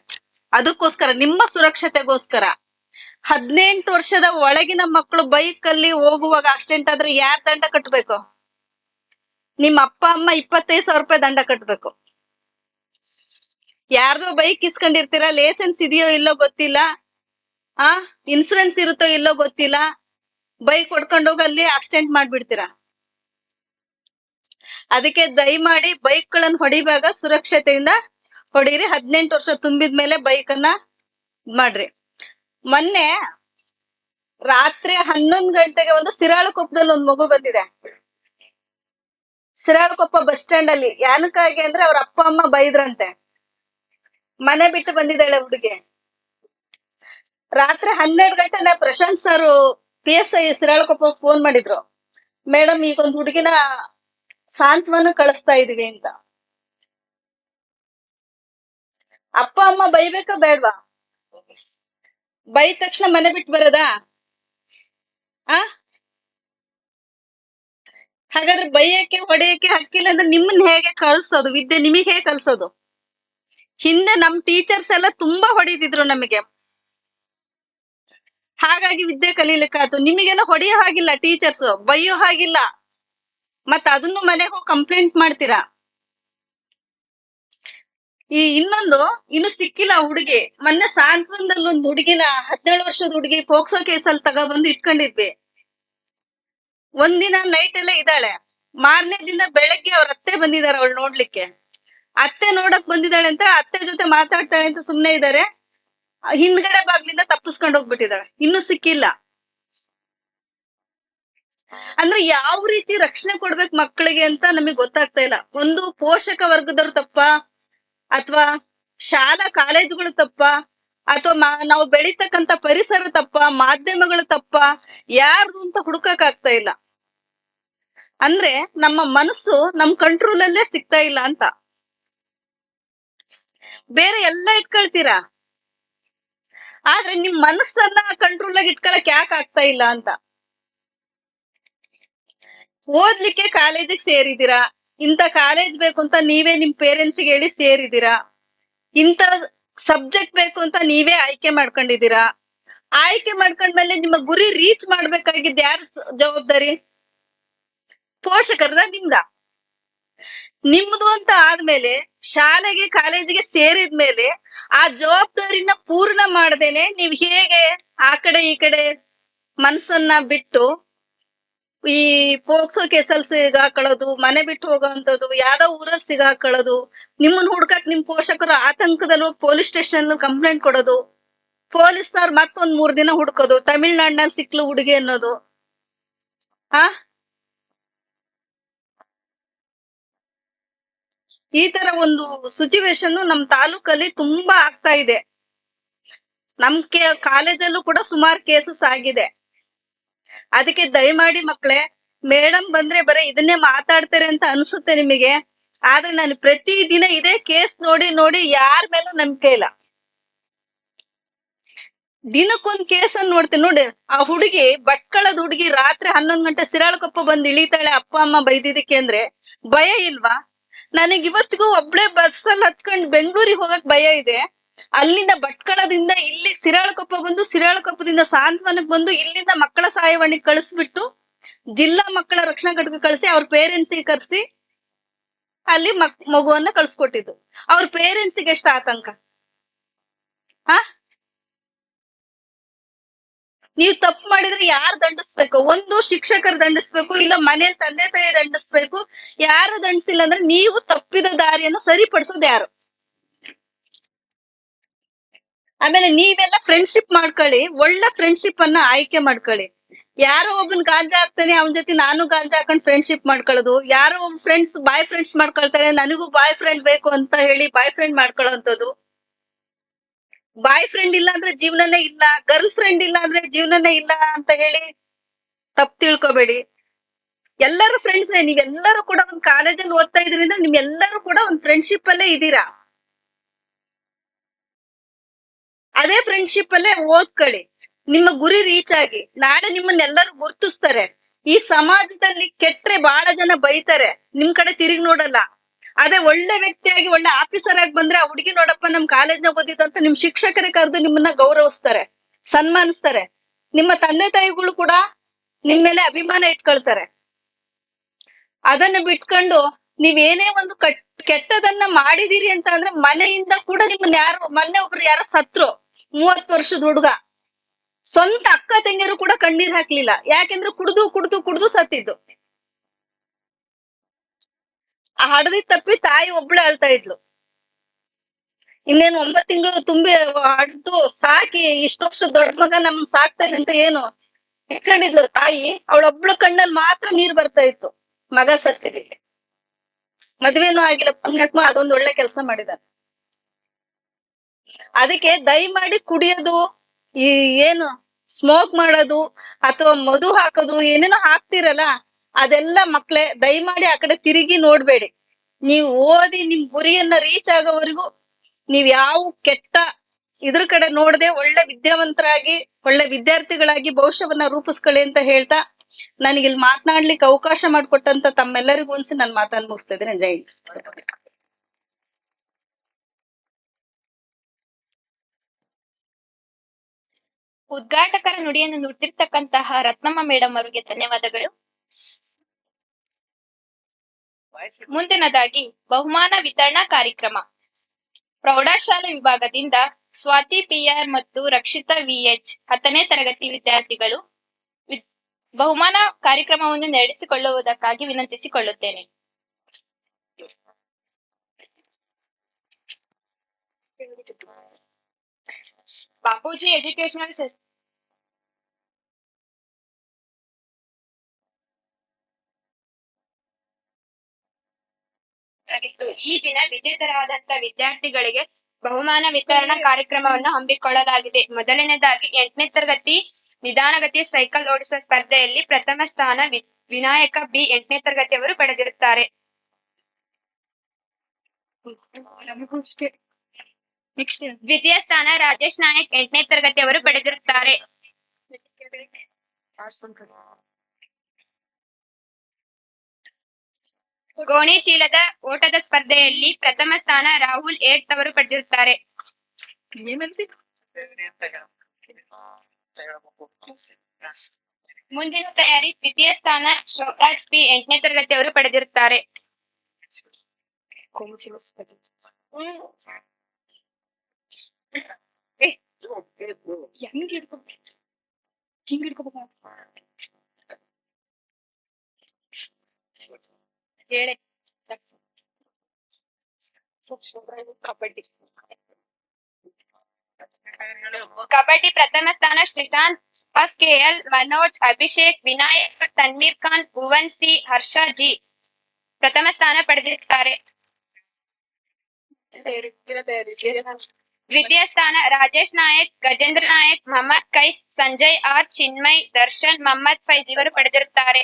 ಅದಕ್ಕೋಸ್ಕರ ನಿಮ್ಮ ಸುರಕ್ಷತೆಗೋಸ್ಕರ 18 ವರ್ಷದ ಒಳಗಿನ ಮಕ್ಕಳು ಬೈಕ್ ಅಲ್ಲಿ ಹೋಗುವಾಗ ಆಕ್ಸಿಡೆಂಟ್ ಆದ್ರೆ ಯಾರ್ ದಂಡ ಕಟ್ಬೇಕು? ನಿಮ್ಮ ಅಪ್ಪ ಅಮ್ಮ 25,000 ರೂಪಾಯಿ ದಂಡ ಕಟ್ಬೇಕು. ಯಾರ್ದೋ ಬೈಕ್ ಇಸ್ಕೊಂಡಿರ್ತೀರಾ, ಲೈಸೆನ್ಸ್ ಇದೆಯೋ ಇಲ್ಲೋ ಗೊತ್ತಿಲ್ಲ, ಇನ್ಸೂರೆನ್ಸ್ ಇರುತ್ತೋ ಇಲ್ಲೋ ಗೊತ್ತಿಲ್ಲ, ಬೈಕ್ ಹೊಡ್ಕೊಂಡು ಹೋಗಿ ಅಲ್ಲಿ ಆಕ್ಸಿಡೆಂಟ್ ಮಾಡ್ಬಿಡ್ತೀರಾ. ಅದಕ್ಕೆ ದಯಮಾಡಿ ಬೈಕ್ ಗಳನ್ನ ಹೊಡಿವಾಗ ಸುರಕ್ಷತೆಯಿಂದ ಹೊಡೀರಿ. 18 ವರ್ಷ ತುಂಬಿದ್ಮೇಲೆ ಬೈಕ್ ಅನ್ನ ಮಾಡ್ರಿ. ಮೊನ್ನೆ ರಾತ್ರಿ 11 ಗಂಟೆಗೆ ಒಂದು ಸಿರಾಳಕೊಪ್ಪದಲ್ಲಿ ಒಂದು ಮಗು ಬಂದಿದೆ. ಸಿರಾಳಕೊಪ್ಪ ಬಸ್ ಸ್ಟ್ಯಾಂಡ್ ಅಲ್ಲಿ ಏನಕ್ಕಾಗಿ ಅಂದ್ರೆ ಅವ್ರ ಅಪ್ಪ ಅಮ್ಮ ಬೈದ್ರಂತೆ. ಮನೆ ಬಿಟ್ಟು ಬಂದಿದ್ದಾಳೆ ಹುಡುಗಿ. ರಾತ್ರಿ 12 ಗಂಟೆ ಪ್ರಶಾಂತ್ ಸರ್ PSI ಸಿರಾಳಕೊಪ್ಪ ಫೋನ್ ಮಾಡಿದ್ರು, ಮೇಡಮ್ ಈಗೊಂದು ಹುಡುಗಿನ ಸಾಂತ್ವನ ಕಳಿಸ್ತಾ ಇದೀವಿ ಅಂತ. ಅಪ್ಪ ಅಮ್ಮ ಬೈಬೇಕಾ ಬೇಡ್ವಾ? ಬೈದ ತಕ್ಷಣ ಮನೆ ಬಿಟ್ಟು ಬರೋದಾ? ಹಾಗಾದ್ರೆ ಬೈಯಕ್ಕೆ ಹೊಡೆಯಕ್ಕೆ ಹಕ್ಕಿಲ್ಲ ಅಂದ್ರೆ ನಿಮ್ಮನ್ನ ಹೇಗೆ ಕಳ್ಸೋದು? ವಿದ್ಯೆ ನಿಮಗೆ ಹೇಗೆ ಕಲ್ಸೋದು? ಹಿಂದೆ ನಮ್ ಟೀಚರ್ಸ್ ಎಲ್ಲ ತುಂಬಾ ಹೊಡಿತಿದ್ರು ನಮಗೆ, ಹಾಗಾಗಿ ವಿದ್ಯೆ ಕಲೀಲಿಕ್ಕಾಯ್ತು. ನಿಮಗೆಲ್ಲ ಹೊಡೆಯೋ ಹಾಗಿಲ್ಲ ಟೀಚರ್ಸ್, ಬೈಯೋ ಹಾಗಿಲ್ಲ. ಮತ್ತ ಅದನ್ನು ಮನೆಗೆ ಹೋಗಿ ಕಂಪ್ಲೇಂಟ್ ಮಾಡ್ತೀರಾ. ಇನ್ನು ಸಿಕ್ಕಿಲ್ಲ ಹುಡುಗಿ. ಮೊನ್ನೆ ಸಾಂತ್ವನದಲ್ಲಿ ಒಂದು ಹುಡುಗಿನ 17 ವರ್ಷದ ಹುಡುಗಿ ಫೋಕ್ಸೋ ಕೇಸಲ್ಲಿ ತಗೊಬಂದು ಇಟ್ಕೊಂಡಿದ್ವಿ. ಒಂದಿನ ನೈಟ್ ಎಲ್ಲ ಇದ್ದಾಳೆ, ಮಾರನೇ ದಿನ ಬೆಳಗ್ಗೆ ಅವ್ರ ಅತ್ತೆ ಬಂದಿದಾರೆ ಅವಳು ನೋಡ್ಲಿಕ್ಕೆ. ಅತ್ತೆ ನೋಡಕ್ ಬಂದಿದ್ದಾಳೆ ಅಂತ ಅತ್ತೆ ಜೊತೆ ಮಾತಾಡ್ತಾಳೆ ಅಂತ ಸುಮ್ನೆ ಇದಾರೆ. ಹಿಂದ್ಗಡೆ ಬಾಗ್ಲಿಂದ ತಪ್ಪಿಸ್ಕೊಂಡು ಹೋಗ್ಬಿಟ್ಟಿದ್ದಾಳೆ, ಇನ್ನು ಸಿಕ್ಕಿಲ್ಲ. ಅಂದ್ರೆ ಯಾವ ರೀತಿ ರಕ್ಷಣೆ ಕೊಡ್ಬೇಕು ಮಕ್ಕಳಿಗೆ ಅಂತ ನಮಗ್ ಗೊತ್ತಾಗ್ತಾ ಇಲ್ಲ. ಒಂದು ಪೋಷಕ ವರ್ಗದವ್ರ ತಪ್ಪ, ಅಥವಾ ಶಾಲಾ ಕಾಲೇಜುಗಳು ತಪ್ಪ, ಅಥವಾ ನಾವು ಬೆಳಿತಕ್ಕಂತ ಪರಿಸರ ತಪ್ಪ, ಮಾಧ್ಯಮಗಳ ತಪ್ಪ, ಯಾರ್ದು ಅಂತ ಹುಡುಕಕ್ ಆಗ್ತಾ ಇಲ್ಲ. ಅಂದ್ರೆ ನಮ್ಮ ಮನಸ್ಸು ನಮ್ ಕಂಟ್ರೋಲ್ ಅಲ್ಲೇ ಸಿಗ್ತಾ ಇಲ್ಲ ಅಂತ. ಬೇರೆ ಎಲ್ಲ ಇಟ್ಕೊಳ್ತೀರಾ, ಆದ್ರೆ ನಿಮ್ ಮನಸ್ಸನ್ನ ಕಂಟ್ರೋಲ್ ಆಗಿ ಇಟ್ಕೊಳಕ್ ಯಾಕೆ ಆಗ್ತಾ ಇಲ್ಲ ಅಂತ. ಓದ್ಲಿಕ್ಕೆ ಕಾಲೇಜಿಗೆ ಸೇರಿದೀರಾ, ಇಂತ ಕಾಲೇಜ್ ಬೇಕು ಅಂತ ನೀವೇ ನಿಮ್ ಪೇರೆಂಟ್ಸ್ಗೆ ಹೇಳಿ ಸೇರಿದೀರಾ. ಇಂತ ಸಬ್ಜೆಕ್ಟ್ ಬೇಕು ಅಂತ ನೀವೇ ಆಯ್ಕೆ ಮಾಡ್ಕೊಂಡಿದೀರಾ. ಆಯ್ಕೆ ಮಾಡ್ಕೊಂಡ್ಮೇಲೆ ನಿಮ್ಮ ಗುರಿ ರೀಚ್ ಮಾಡ್ಬೇಕಾಗಿದ್ದ ಯಾರ ಜವಾಬ್ದಾರಿ? ಪೋಷಕರದ, ನಿಮ್ದ? ನಿಮ್ದು ಅಂತ ಆದ್ಮೇಲೆ ಶಾಲೆಗೆ ಕಾಲೇಜಿಗೆ ಸೇರಿದ್ಮೇಲೆ ಆ ಜವಾಬ್ದಾರಿನ ಪೂರ್ಣ ಮಾಡದೇನೆ ನೀವ್ ಹೇಗೆ ಆ ಕಡೆ ಈ ಕಡೆ ಮನ್ಸನ್ನ ಬಿಟ್ಟು ಈ ಫೋಕ್ಸೋ ಕೇಸಲ್ಲಿ ಸಿಗಾಕೊಳ್ಳೋದು, ಮನೆ ಬಿಟ್ಟು ಹೋಗೋವಂಥದ್ದು, ಯಾವ್ದೋ ಊರಲ್ಲಿ ಸಿಗಾಕೊಳ್ಳೋದು, ನಿಮ್ಮನ್ನ ಹುಡ್ಕಕ್ ನಿಮ್ ಪೋಷಕರು ಆತಂಕದಲ್ಲಿ ಹೋಗಿ ಪೊಲೀಸ್ ಸ್ಟೇಷನ್ ಕಂಪ್ಲೇಂಟ್ ಕೊಡೋದು, ಪೊಲೀಸ್ನವ್ರು ಮತ್ತೊಂದ್ 3 ದಿನ ಹುಡ್ಕೋದು, ತಮಿಳ್ನಾಡಿನಲ್ಲಿ ಸಿಕ್ಲು ಹುಡುಗಿ ಅನ್ನೋದು. ಆ ಈ ತರ ಒಂದು ಸಿಚುವೇಶನ್ ನಮ್ ತಾಲೂಕಲ್ಲಿ ತುಂಬಾ ಆಗ್ತಾ ಇದೆ. ನಮ್ ಕಾಲೇಜಲ್ಲೂ ಕೂಡ ಸುಮಾರು ಕೇಸಸ್ ಆಗಿದೆ. ಅದಕ್ಕೆ ದಯಮಾಡಿ ಮಕ್ಳೇ, ಮೇಡಮ್ ಬಂದ್ರೆ ಬರೀ ಇದನ್ನೇ ಮಾತಾಡ್ತಾರೆ ಅಂತ ಅನ್ಸುತ್ತೆ ನಿಮಗೆ. ಆದ್ರೆ ನಾನು ಪ್ರತಿ ದಿನ ಇದೇ ಕೇಸ್ ನೋಡಿ ನೋಡಿ ಯಾರ ಮೇಲೂ ನಂಬಿಕೆ ಇಲ್ಲ. ದಿನಕ್ಕೊಂದ್ ಕೇಸ್ ಅನ್ನು ನೋಡ್ತೀನಿ. ನೋಡಿ, ಆ ಹುಡುಗಿ ಭಟ್ಕಳದ ಹುಡುಗಿ ರಾತ್ರಿ 11 ಗಂಟೆ ಸಿರಾಳಕೊಪ್ಪ ಬಂದು ಇಳಿತಾಳೆ ಅಪ್ಪ ಅಮ್ಮ ಬೈದಿದ್ದಕ್ಕೆ ಅಂದ್ರೆ ಭಯ ಇಲ್ವಾ? ನನಗ್ ಇವತ್ತಿಗೂ ಒಬ್ಳೆ ಬಸ್ಸಲ್ಲಿ ಹತ್ಕೊಂಡ್ ಬೆಂಗಳೂರಿಗೆ ಹೋಗಕ್ ಭಯ ಇದೆ. ಅಲ್ಲಿಂದ ಭಟ್ಕಳದಿಂದ ಇಲ್ಲಿ ಸಿರಾಳಕೊಪ್ಪ ಬಂದು, ಸಿರಾಳಕೊಪ್ಪದಿಂದ ಸಾಂತ್ವನಕ್ ಬಂದು, ಇಲ್ಲಿಂದ ಮಕ್ಕಳ ಸಹಾಯವಾಣಿಗೆ ಕಳಿಸ್ಬಿಟ್ಟು ಜಿಲ್ಲಾ ಮಕ್ಕಳ ರಕ್ಷಣಾ ಘಟಕ ಕಳಿಸಿ ಅವ್ರ ಪೇರೆಂಟ್ಸಿಗೆ ಕರ್ಸಿ ಅಲ್ಲಿ ಮಗುವನ್ನ ಕಳ್ಸ್ಕೊಟ್ಟಿದ್ದು. ಅವ್ರ ಪೇರೆಂಟ್ಸಿಗೆ ಎಷ್ಟು ಆತಂಕ. ಹಾ, ನೀವ್ ತಪ್ಪು ಮಾಡಿದ್ರೆ ಯಾರು ದಂಡಿಸ್ಬೇಕು? ಒಂದು ಶಿಕ್ಷಕರು ದಂಡಿಸ್ಬೇಕು, ಇಲ್ಲ ಮನೇಲಿ ತಂದೆ ತಾಯಿ ದಂಡಿಸ್ಬೇಕು. ಯಾರು ದಂಡಿಸಿಲ್ಲ ಅಂದ್ರೆ ನೀವು ತಪ್ಪಿದ ದಾರಿಯನ್ನು ಸರಿಪಡಿಸೋದು ಯಾರು? ಆಮೇಲೆ ನೀವೆಲ್ಲ ಫ್ರೆಂಡ್ಶಿಪ್ ಮಾಡ್ಕೊಳ್ಳಿ, ಒಳ್ಳೆ ಫ್ರೆಂಡ್ಶಿಪ್ ಅನ್ನ ಆಯ್ಕೆ ಮಾಡ್ಕೊಳ್ಳಿ. ಯಾರೋ ಒಬ್ಬನ್ ಗಾಂಜಾ ಹಾಕ್ತಾನೆ, ಅವನ ಜೊತೆ ನಾನು ಗಾಂಜಾ ಹಾಕೊಂಡ್ ಫ್ರೆಂಡ್ಶಿಪ್ ಮಾಡ್ಕೊಳ್ಳೋದು. ಯಾರೋ ಒಬ್ಬ ಬಾಯ್ ಫ್ರೆಂಡ್ಸ್ ಮಾಡ್ಕೊಳ್ತಾಳೆ, ನನಗೂ ಬಾಯ್ ಫ್ರೆಂಡ್ ಬೇಕು ಅಂತ ಹೇಳಿ ಬಾಯ್ ಫ್ರೆಂಡ್ ಮಾಡ್ಕೊಳ್ಳೋಂಥದ್ದು. ಬಾಯ್ ಫ್ರೆಂಡ್ ಇಲ್ಲ ಅಂದ್ರೆ ಜೀವನನೇ ಇಲ್ಲ, ಗರ್ಲ್ ಫ್ರೆಂಡ್ ಇಲ್ಲ ಅಂದ್ರೆ ಜೀವನನೇ ಇಲ್ಲ ಅಂತ ಹೇಳಿ ತಪ್ಪು ತಿಳ್ಕೊಬೇಡಿ. ಎಲ್ಲರೂ ಫ್ರೆಂಡ್ಸ್. ನೀವೆಲ್ಲರೂ ಕೂಡ ಒಂದ್ ಕಾಲೇಜಲ್ಲಿ ಓದ್ತಾ ಇದ್ರಿಂದ ನಿಮ್ಗೆಲ್ಲರೂ ಕೂಡ ಒಂದ್ ಫ್ರೆಂಡ್ಶಿಪ್ ಅಲ್ಲೇ ಇದೀರಾ. ಅದೇ ಫ್ರೆಂಡ್ಶಿಪ್ ಅಲ್ಲೇ ಓದ್ಕೊಳ್ಳಿ. ನಿಮ್ಮ ಗುರಿ ರೀಚ್ ಆಗಿ ನಾಳೆ ನಿಮ್ಮನ್ನೆಲ್ಲರೂ ಗುರ್ತಿಸ್ತಾರೆ. ಈ ಸಮಾಜದಲ್ಲಿ ಕೆಟ್ರೆ ಬಹಳ ಜನ ಬೈತಾರೆ, ನಿಮ್ ಕಡೆ ತಿರುಗಿ ನೋಡಲ್ಲ. ಅದೇ ಒಳ್ಳೆ ವ್ಯಕ್ತಿಯಾಗಿ ಒಳ್ಳೆ ಆಫೀಸರ್ ಆಗಿ ಬಂದ್ರೆ, ಆ ಹುಡುಗಿ ನೋಡಪ್ಪ ನಮ್ ಕಾಲೇಜ್ನಾಗ ಓದಿದಂತ ನಿಮ್ ಶಿಕ್ಷಕರೇ ಕರೆದು ನಿಮ್ಮನ್ನ ಗೌರವಿಸ್ತಾರೆ, ಸನ್ಮಾನಿಸ್ತಾರೆ. ನಿಮ್ಮ ತಂದೆ ತಾಯಿಗಳು ಕೂಡ ನಿಮ್ ಮೇಲೆ ಅಭಿಮಾನ ಇಟ್ಕೊಳ್ತಾರೆ. ಅದನ್ನ ಬಿಟ್ಕೊಂಡು ನೀವೇನೇ ಒಂದು ಕೆಟ್ಟದನ್ನ ಮಾಡಿದೀರಿ ಅಂತ ಅಂದ್ರೆ ಮನೆಯಿಂದ ಕೂಡ ನಿಮ್ಮನ್ನ ಯಾರು, ಮೊನ್ನೆ ಒಬ್ರು ಯಾರೋ ಸತ್ರು, 30 ವರ್ಷದ ಹುಡುಗ. ಸ್ವಂತ ಅಕ್ಕ ತಂಗಿಯರು ಕೂಡ ಕಣ್ಣೀರ್ ಹಾಕ್ಲಿಲ್ಲ. ಯಾಕೆಂದ್ರೆ ಕುಡ್ದು ಕುಡ್ದು ಕುಡ್ದು ಸತ್ತಿದ್ದು. ಆ ಹಡದಿ ತಪ್ಪಿ ತಾಯಿ ಒಬ್ಳೆ ಅಳ್ತಾ ಇದ್ಲು. ಇನ್ನೇನು 9 ತಿಂಗಳು ತುಂಬಿ ಹಡ್ದು ಸಾಕಿ ಇಷ್ಟ ವರ್ಷ ದೊಡ್ಡ ಮಗ ನಮ್ ಸಾಕ್ತಾನೆ ಅಂತ ಏನು ಇಟ್ಕೊಂಡಿದ್ಲು ತಾಯಿ. ಅವಳೊಬ್ಳು ಕಣ್ಣಲ್ಲಿ ಮಾತ್ರ ನೀರ್ ಬರ್ತಾ ಇತ್ತು. ಮಗ ಸತ್ತಿದೆ, ಮದ್ವೆನೂ ಆಗಿಲ್ಲ. ಪುಣ್ಯಾತ್ಮ ಅದೊಂದು ಒಳ್ಳೆ ಕೆಲಸ ಮಾಡಿದಾನೆ. ಅದಕ್ಕೆ ದಯಮಾಡಿ ಕುಡಿಯೋದು, ಈ ಏನು ಸ್ಮೋಕ್ ಮಾಡೋದು ಅಥವಾ ಮಧು ಹಾಕೋದು ಏನೇನೋ ಹಾಕ್ತಿರಲ್ಲ, ಅದೆಲ್ಲ ಮಕ್ಳೇ ದಯಮಾಡಿ ಆ ಕಡೆ ತಿರುಗಿ ನೋಡ್ಬೇಡಿ. ನೀವು ಓದಿ ನಿಮ್ ಗುರಿಯನ್ನ ರೀಚ್ ಆಗೋವರೆಗೂ ನೀವ್ ಯಾವ ಕೆಟ್ಟ ಇದ್ರ ಕಡೆ ನೋಡದೆ ಒಳ್ಳೆ ವಿದ್ಯಾವಂತರಾಗಿ ಒಳ್ಳೆ ವಿದ್ಯಾರ್ಥಿಗಳಾಗಿ ಭವಿಷ್ಯವನ್ನ ರೂಪಿಸ್ಕೊಳ್ಳಿ ಅಂತ ಹೇಳ್ತಾ, ನನಗಿಲ್ಲಿ ಮಾತನಾಡ್ಲಿಕ್ಕೆ ಅವಕಾಶ ಮಾಡಿಕೊಟ್ಟಂತ ತಮ್ಮೆಲ್ಲರಿಗೂ ಅನ್ಸಿ ನನ್ನ ಮಾತನ್ನ ಮುಗಿಸ್ತಾ ಇದ್ದೀನಿ. ಜೈ ಹಿಂದ್. ಉದ್ಘಾಟಕರ ನುಡಿಯನ್ನು ನುಡಿದಿರ್ತಕ್ಕಂತಹ ರತ್ನಮ್ಮ ಮೇಡಮ್ ಅವರಿಗೆ ಧನ್ಯವಾದಗಳು. ಮುಂದಿನದಾಗಿ ಬಹುಮಾನ ವಿತರಣಾ ಕಾರ್ಯಕ್ರಮ. ಪ್ರೌಢಶಾಲೆ ವಿಭಾಗದಿಂದ ಸ್ವಾತಿ PR ಮತ್ತು ರಕ್ಷಿತಾ VH 10ನೇ ತರಗತಿ ವಿದ್ಯಾರ್ಥಿಗಳು ಬಹುಮಾನ ಕಾರ್ಯಕ್ರಮವನ್ನು ನಡೆಸಿಕೊಳ್ಳುವುದಕ್ಕಾಗಿ ವಿನಂತಿಸಿಕೊಳ್ಳುತ್ತೇನೆ. ಬಾಪೂಜಿ ಎಜುಕೇಶನಲ್ ಈ ದಿನ ವಿಜೇತರಾದಂತ ವಿದ್ಯಾರ್ಥಿಗಳಿಗೆ ಬಹುಮಾನ ವಿತರಣಾ ಕಾರ್ಯಕ್ರಮವನ್ನು ಹಮ್ಮಿಕೊಳ್ಳಲಾಗಿದೆ. ಮೊದಲನೇದಾಗಿ 8ನೇ ತರಗತಿ ನಿಧಾನಗತಿ ಸೈಕಲ್ ಓಡಿಸುವ ಸ್ಪರ್ಧೆಯಲ್ಲಿ ಪ್ರಥಮ ಸ್ಥಾನ ವಿನಾಯಕ B 8ನೇ ತರಗತಿಯವರು ಪಡೆದಿರುತ್ತಾರೆ. ದ್ವಿತೀಯ ಸ್ಥಾನ ರಾಜೇಶ್ ನಾಯಕ್ 8ನೇ ತರಗತಿಯವರು ಪಡೆದಿರುತ್ತಾರೆ. ಗೋಣಿ ಚೀಲದ ಓಟದ ಸ್ಪರ್ಧೆಯಲ್ಲಿ ಪ್ರಥಮ ಸ್ಥಾನ ರಾಹುಲ್ 8th ಅವರು ಪಡೆದಿರುತ್ತಾರೆ. ಮುಂದಿನ ತಯಾರಿ ದ್ವಿತೀಯ ಸ್ಥಾನ ಶೋರಾಜ್ P 8ನೇ ತರಗತಿಯವರು ಪಡೆದಿರುತ್ತಾರೆ. ಹೇಳಿ ಕಬಡ್ಡಿ ಕಬಡ್ಡಿ ಪ್ರಥಮ ಸ್ಥಾನ ಶ್ರೀಕಾಂತ್, KL, ಮನೋಜ್, ಅಭಿಷೇಕ್, ವಿನಾಯಕ್, ತನ್ವೀರ್ ಖಾನ್, ಭುವನ್ ಸಿ, ಹರ್ಷ ಜಿ ಪ್ರಥಮ ಸ್ಥಾನ ಪಡೆದಿರುತ್ತಾರೆ. ದ್ವಿತೀಯ ಸ್ಥಾನ ರಾಜೇಶ್ ನಾಯಕ್, ಗಜೇಂದ್ರ ನಾಯಕ್, ಮೊಹಮ್ಮದ್ ಕೈಫ್, ಸಂಜಯ್ ಆರ್, ಚಿನ್ಮಯ್, ದರ್ಶನ್, ಮೊಹಮ್ಮದ್ ಫೈಜ್ ಇವರು ಪಡೆದಿರುತ್ತಾರೆ.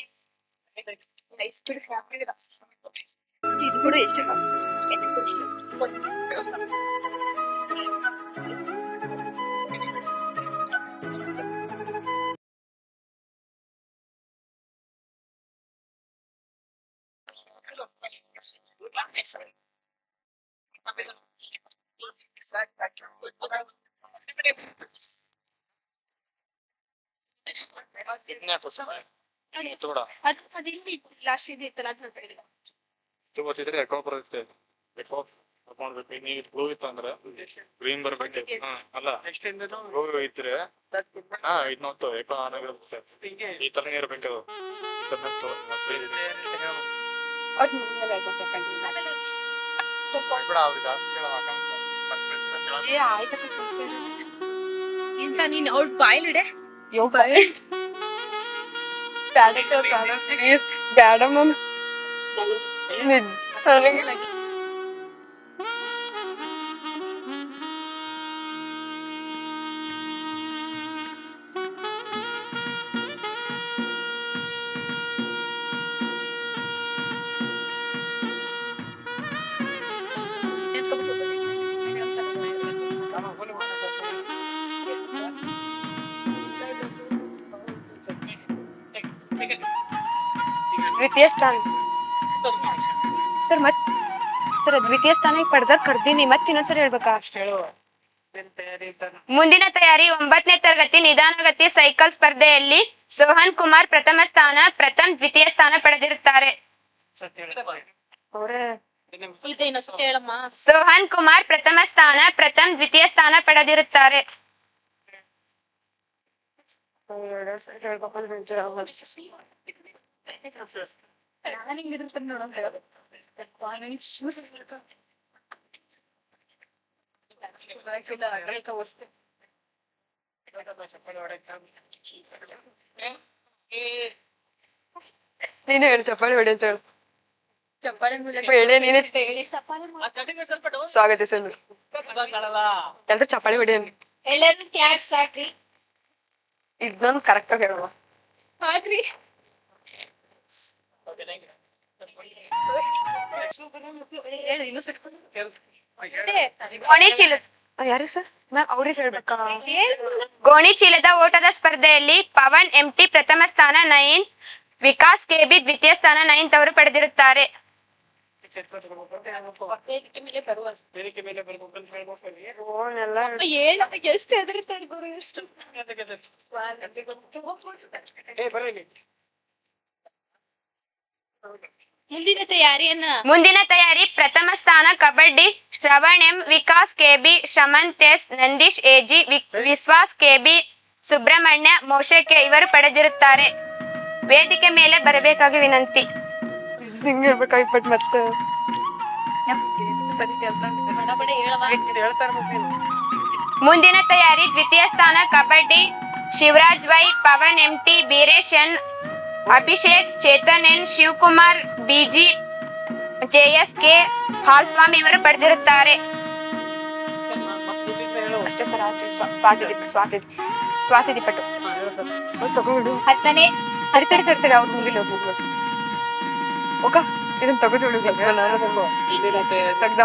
ಗೊತ್ತಿದ್ರೆ ಎಕೋ ಬರುತ್ತೆ. ಎಕೋ ಮಾಡ್ಬೇಕು. ನೀರ್ ಬ್ಲೂ ಇತ್ತು ಅಂದ್ರೆ ಗ್ರೀನ್ ಬರ್ಬೇಕು. ಅಲ್ಲ ಬ್ಲೂ ಇದ್ರೆ ಇದ್ನೊತ್ತು ಎಕೋ ಆನ್ ಆಗಿರುತ್ತೆ. ಈ ತರ ಇರ್ಬೇಕು. ಇಂತ ನೀನ್ ಅವ್ಳ ಬಾಯ್ಲಿಡೆ ಬ್ಯಾಡ ಮ್ಯಾಮ್. ದ್ವಿತೀಯ ಸ್ಥಾನ ಸರ್ ಸರ್ ದ್ವಿತೀಯ ಸ್ಥಾನ ಪಡೆದಾಗ ಕರ್ದೀನಿ ಮತ್ತೆ ಇನ್ನೊಂದ್ಸರಿ ಹೇಳ್ಬೇಕಾ? ಮುಂದಿನ ತಯಾರಿ 9ನೇ ತರಗತಿ ನಿಧಾನಗತಿ ಸೈಕಲ್ ಸ್ಪರ್ಧೆಯಲ್ಲಿ ಸೋಹನ್ ಕುಮಾರ್ ಪ್ರಥಮ ಸ್ಥಾನ, ಪ್ರಥಮ್ ದ್ವಿತೀಯ ಸ್ಥಾನ ಪಡೆದಿರುತ್ತಾರೆ. ಸೋಹನ್ ಕುಮಾರ್ ಪ್ರಥಮ ಸ್ಥಾನ, ಪ್ರಥಮ್ ದ್ವಿತೀಯ ಸ್ಥಾನ ಪಡೆದಿರುತ್ತಾರೆ. ನೀನು ಹೇಳು ಚಪ್ಪಾಳಿ ಹೊಡಿ ಅಂತ ಹೇಳು. ಸ್ವಾಗತಿಸಲು ಎಲ್ರು ಚಪ್ಪಾಳಿ ಹೊಡಿ ಅಂತ ಇದನ್ನೊಂದು ಕರೆಕ್ಟ್ ಆಗಿ ಹೇಳುವ. ಯಾರು ಸರ್? ಅವ್ರಿಗೆ ಹೇಳ್ಬೇಕಾ? ಗೋಣಿ ಚೀಲದ ಓಟದ ಸ್ಪರ್ಧೆಯಲ್ಲಿ ಪವನ್ MT ಪ್ರಥಮ ಸ್ಥಾನ 9, ವಿಕಾಸ್ KB ದ್ವಿತೀಯ ಸ್ಥಾನ 9 ಅವರು ಪಡೆದಿರುತ್ತಾರೆ. ಮುಂದಿನ ತಯಾರಿ ಪ್ರಥಮ ಸ್ಥಾನ kabaddi Shravan M, Vikas KB, Shamanth S, Nandish AG, ವಿಶ್ವಾಸ್ KB, ಸುಬ್ರಹ್ಮಣ್ಯ, ಮೋಶೆ K ಇವರು ಪಡೆದಿರುತ್ತಾರೆ. ವೇದಿಕೆ ಮೇಲೆ ಬರಬೇಕಾಗಿ ವಿನಂತಿ. ಮತ್ತೆ ಮುಂದಿನ ತಯಾರಿ ದ್ವಿತೀಯ ಸ್ಥಾನ kabaddi Shivaraj Y, Pavan MT, Beeresh N, Abhishek, Chetan N, Shivakumar BG, JSK, Halswamy ಇವರು ಪಡೆದಿರುತ್ತಾರೆ. ಅಷ್ಟೇ ಸರ್. ಸ್ವಾತಿ ದಿಪಟ್ಟು ತಗೊಂಡು 10ನೇ ತರ್ತಾರೆ ಅವ್ರ ಮುಂದಿಲ್ ಹೋಗ್ಬೋದು. ಓಕ ಇದನ್ನ ತಗೋದು ತೆಗ್ದ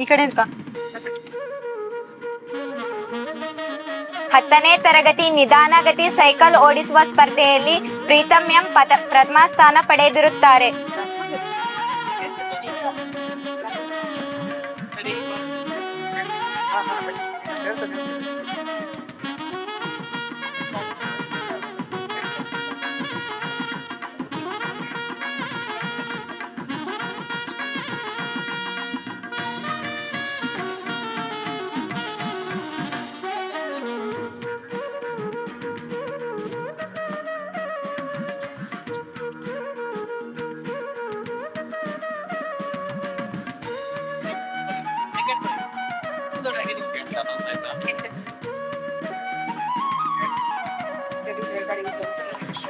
ಈ ಕಡೆ 10ನೇ ತರಗತಿ ನಿಧಾನಗತಿ ಸೈಕಲ್ ಓಡಿಸುವ ಸ್ಪರ್ಧೆಯಲ್ಲಿ ಪ್ರೀತಮ್ M ಪ್ರಥಮ ಸ್ಥಾನ ಪಡೆದಿರುತ್ತಾರೆ.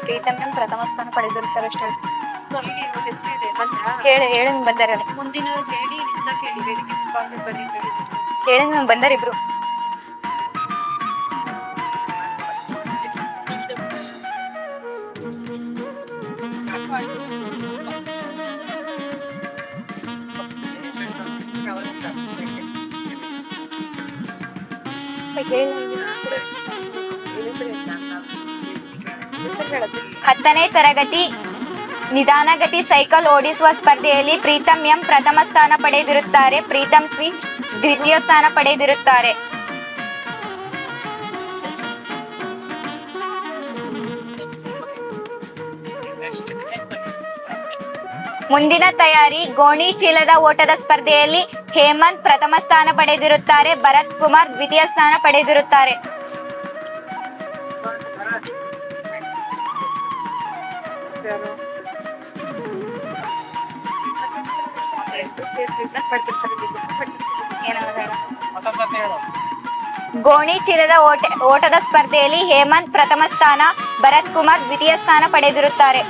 ಪ್ರೀತಮ್ ಪ್ರಥಮ ಸ್ಥಾನ ಪಡೆದಿರುತ್ತಾರೆ ಅಷ್ಟೇ. ಹೇಳಿ ಹೇಳಿ ಬಂದಾರ ಮುಂದಿನವ್ರು ಹೇಳಿ ನಿಂದ ಕೇಳಿ ವೇದಿಕೆ ಮುಂಭಾಗಕ್ಕೆ ಬನ್ನಿ ಹೇಳಿ ಮ್ಯಾಮ್ ಬಂದಾರ ಇಬ್ರು. ಹತ್ತನೇ ತರಗತಿ ನಿಧಾನಗತಿ ಸೈಕಲ್ ಓಡಿಸುವ ಸ್ಪರ್ಧೆಯಲ್ಲಿ ಪ್ರೀತಮ್ ಎಂ ಪ್ರಥಮ ಸ್ಥಾನ ಪಡೆದಿರುತ್ತಾರೆ. ಪ್ರೀತಮ್ ಸಿ ದ್ವಿತೀಯ ಸ್ಥಾನ ಪಡೆದಿರುತ್ತಾರೆ. ಮುಂದಿನ ತಯಾರಿ ಗೋಣಿ ಚೀಲದ ಓಟದ ಸ್ಪರ್ಧೆಯಲ್ಲಿ ಹೇಮಂತ್ ಪ್ರಥಮ ಸ್ಥಾನ ಪಡೆದಿರುತ್ತಾರೆ. ಭರತ್ ಕುಮಾರ್ ದ್ವಿತೀಯ ಸ್ಥಾನ ಪಡೆದಿರುತ್ತಾರೆ. ಗೋಣಿ ಚೀಲದ ಓಟದ ಸ್ಪರ್ಧೆಯಲ್ಲಿ ಹೇಮಂತ್ ಪ್ರಥಮ ಸ್ಥಾನ, ಭರತ್ ಕುಮಾರ್ ದ್ವಿತೀಯ ಸ್ಥಾನ ಪಡೆದಿರುತ್ತಾರೆ.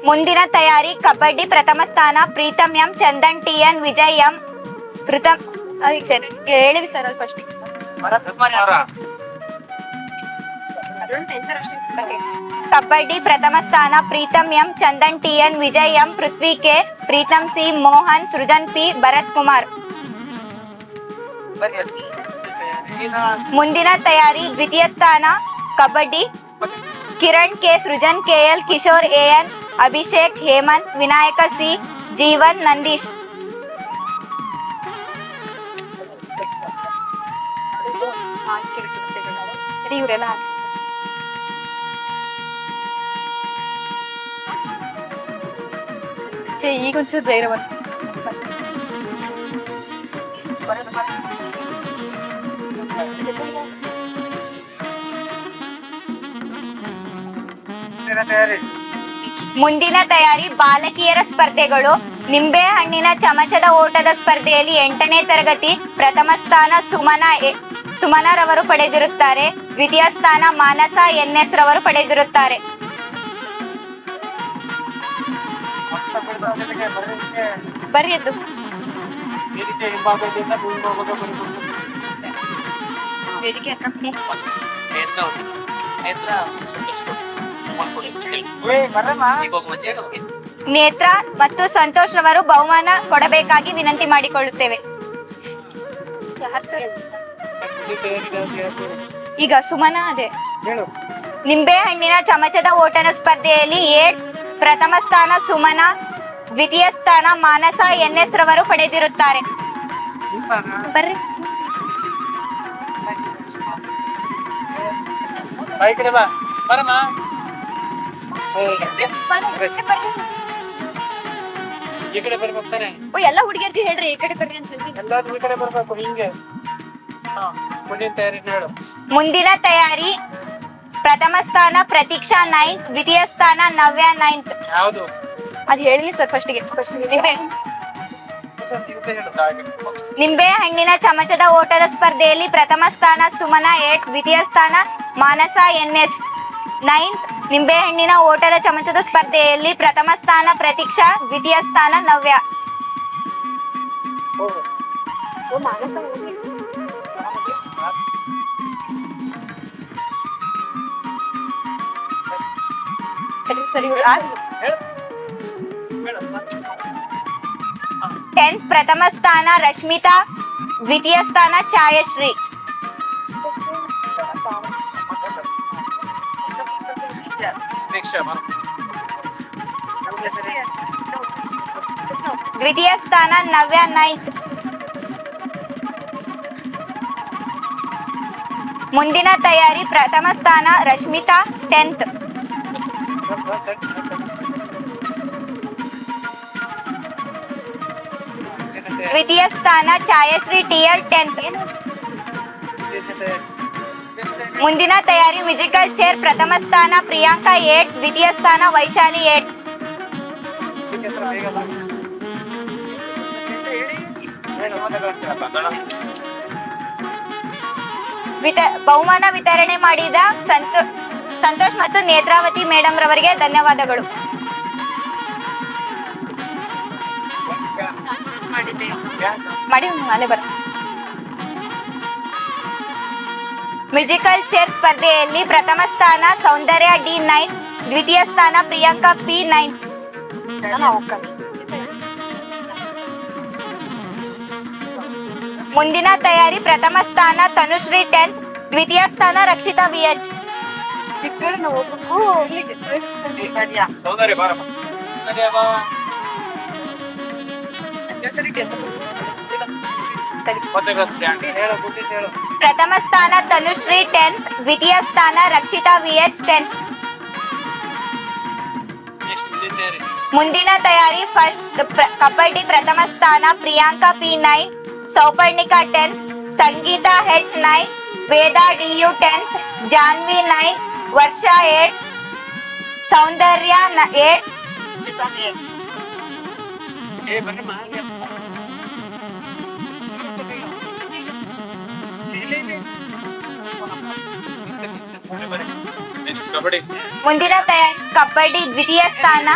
ಮುಂದಿನ ತಯಾರಿ ಕಬಡ್ಡಿ ಪ್ರಥಮ ಸ್ಥಾನ Preetham M, Chandan TN, Vijay M. ಹೇಳಿ ಸರ್ ಫಸ್ಟ್. ಕಬಡ್ಡಿ ಪ್ರಥಮ ಸ್ಥಾನ Preetham M, Chandan TN, Vijay M, Prithvi K, Preetham C, Mohan, Srujan P, Bharath Kumar. ಮುಂದಿನ ತಯಾರಿ ದ್ವಿತೀಯ ಸ್ಥಾನ kabaddi Kiran K, Srujan KL, Kishore AN, Abhishek, Hemanth, Vinayaka C, Jeevan, Nandeesh. ಇವರೆಲ್ಲ ಈಗ ಒಂಚೂರು ಧೈರ್ಯ ಮುಂದಿನ ತಯಾರಿ ಬಾಲಕಿಯರ ಸ್ಪರ್ಧೆಗಳು ನಿಂಬೆ ಹಣ್ಣಿನ ಚಮಚದ ಓಟದ ಸ್ಪರ್ಧೆಯಲ್ಲಿ 8ನೇ ತರಗತಿ ಪ್ರಥಮ ಸ್ಥಾನ ಸುಮನರವರು ಪಡೆದಿರುತ್ತಾರೆ. ದ್ವಿತೀಯ ಸ್ಥಾನ ಮಾನಸ ಎನ್ಎಸ್ ರವರು ಪಡೆದಿರುತ್ತಾರೆ. ಬರ್ರಿ ಎದ್ದು. ನೇತ್ರ ಮತ್ತು ಸಂತೋಷ್ ರವರು ಬಹುಮಾನ ಕೊಡಬೇಕಾಗಿ ವಿನಂತಿ ಮಾಡಿಕೊಳ್ಳುತ್ತೇವೆ. ಈಗ ಸುಮನ ಅದೇ ನಿಂಬೆ ಹಣ್ಣಿನ ಚಮಚದ ಓಟದ ಸ್ಪರ್ಧೆಯಲ್ಲಿ ಪ್ರಥಮ ಸ್ಥಾನ ಸುಮನ, ದ್ವಿತೀಯ ಸ್ಥಾನ ಮಾನಸ ಎನ್ಎಸ್ ರವರು ಪಡೆದಿರುತ್ತಾರೆ. ಬರ್ರಿ. ಎಲ್ಲ ಹುಡುಗಿಯರ್ದು ಹೇಳ್ರಿ ಈ ಕಡೆ ಬರ್ರಿ ಅಂತ. ಮುಂದಿನ ತಯಾರಿ ಪ್ರಥಮ ಸ್ಥಾನ ಪ್ರತೀಕ್ಷಾ 9th, ದ್ವಿತೀಯ ಸ್ಥಾನ ನವ್ಯ 9th. ಅದ್ ಹೇಳಿ ಸರ್ ಫಸ್ಟಿಗೆ. ನಿಂಬೆ ಹಣ್ಣಿನ ಚಮಚದ ಓಟದ ಸ್ಪರ್ಧೆಯಲ್ಲಿ ಪ್ರಥಮ ಸ್ಥಾನ ಸುಮನ 8th, ದ್ವಿತೀಯ ಸ್ಥಾನ ಮಾನಸ ಎನ್ಎಸ್ 9th. ನಿಂಬೆ ಹಣ್ಣಿನ ಓಟದ ಚಮಚದ ಸ್ಪರ್ಧೆಯಲ್ಲಿ ಪ್ರಥಮ ಸ್ಥಾನ ಪ್ರತೀಕ್ಷಾ, ದ್ವಿತೀಯ ಸ್ಥಾನ ನವ್ಯ. ಸರಿ 10th ಪ್ರಥಮ ಸ್ಥಾನ ರಶ್ಮಿತಾ, ದ್ವಿತೀಯ ಸ್ಥಾನ ಛಾಯಶ್ರೀ. ದ್ವಿತೀಯ ಸ್ಥಾನ ನವ್ಯ 9th. ಮುಂದಿನ ತಯಾರಿ ಪ್ರಥಮ ಸ್ಥಾನ ರಶ್ಮಿತಾ 10th. ದ್ವಿತೀಯ ಸ್ಥಾನ ಛಾಯಶ್ರೀ ಟಿಎಲ್ 10th. ಮುಂದಿನ ತಯಾರಿ ಮ್ಯೂಸಿಕಲ್ ಚೇರ್ ಪ್ರಥಮ ಸ್ಥಾನ ಪ್ರಿಯಾಂಕಾ 8th, ದ್ವಿತೀಯ ಸ್ಥಾನ ವೈಶಾಲಿ 8th. ಬಹುಮಾನ ವಿತರಣೆ ಮಾಡಿದ ಸಂತೋಷ್ ಮತ್ತು ನೇತ್ರಾವತಿ ಮೇಡಮ್ ರವರಿಗೆ ಧನ್ಯವಾದಗಳು. ಮಾಡಿ ನಾಳೆ ಬರ. ಮ್ಯೂಸಿಕಲ್ ಚೇರ್ ಸ್ಪರ್ಧೆಯಲ್ಲಿ ಪ್ರಥಮ ಸ್ಥಾನ ಸೌಂದರ್ಯ D9, ದ್ವಿತೀಯ ಸ್ಥಾನ ಪ್ರಿಯಾಂಕಾ P9. ಮುಂದಿನ ತಯಾರಿ ಪ್ರಥಮ ಸ್ಥಾನ ತನುಶ್ರೀ 10th, ದ್ವಿತೀಯ ಸ್ಥಾನ ರಕ್ಷಿತಾ VH. ಪ್ರಥಮ ಸ್ಥಾನ ತನುಶ್ರೀ 10th, ದ್ವಿತೀಯ ಸ್ಥಾನ ರಕ್ಷಿತಾ VH 10th. ಮುಂದಿನ ತಯಾರಿ ಫಸ್ಟ್ ಕಬಡ್ಡಿ ಪ್ರಥಮ ಸ್ಥಾನ Priyanka P9, Sauparnika 10th, Sangeetha H9, ವೇದಾ DU 10th, ಜಾನ್ವಿ 9, ವರ್ಷಾ 8, ಸೌಂದರ್ಯ 8. ಮುಂದಿನ ತಯಾರಿ ಕಬಡ್ಡಿ ದ್ವಿತೀಯ ಸ್ಥಾನ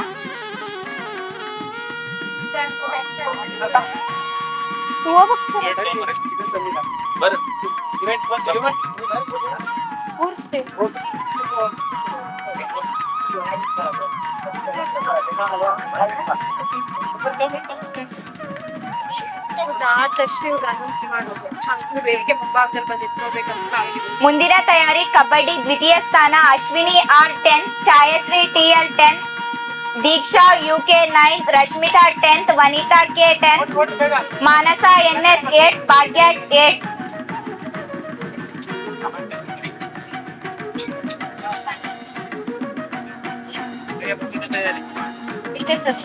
ಮುಂದಿನ ತಯಾರಿ ಕಬಡ್ಡಿ ದ್ವಿತೀಯ ಸ್ಥಾನ ಅಶ್ವಿನಿ R 10, ಛಾಯಶ್ರೀ TL 10, ದೀಕ್ಷಾ UK 9, ರಶ್ಮಿತಾ 10th, ವನಿತಾ K 10, ಮಾನಸ NS 8, ಭಾಗ್ಯ 8. ಇಷ್ಟೇ ಸರ್.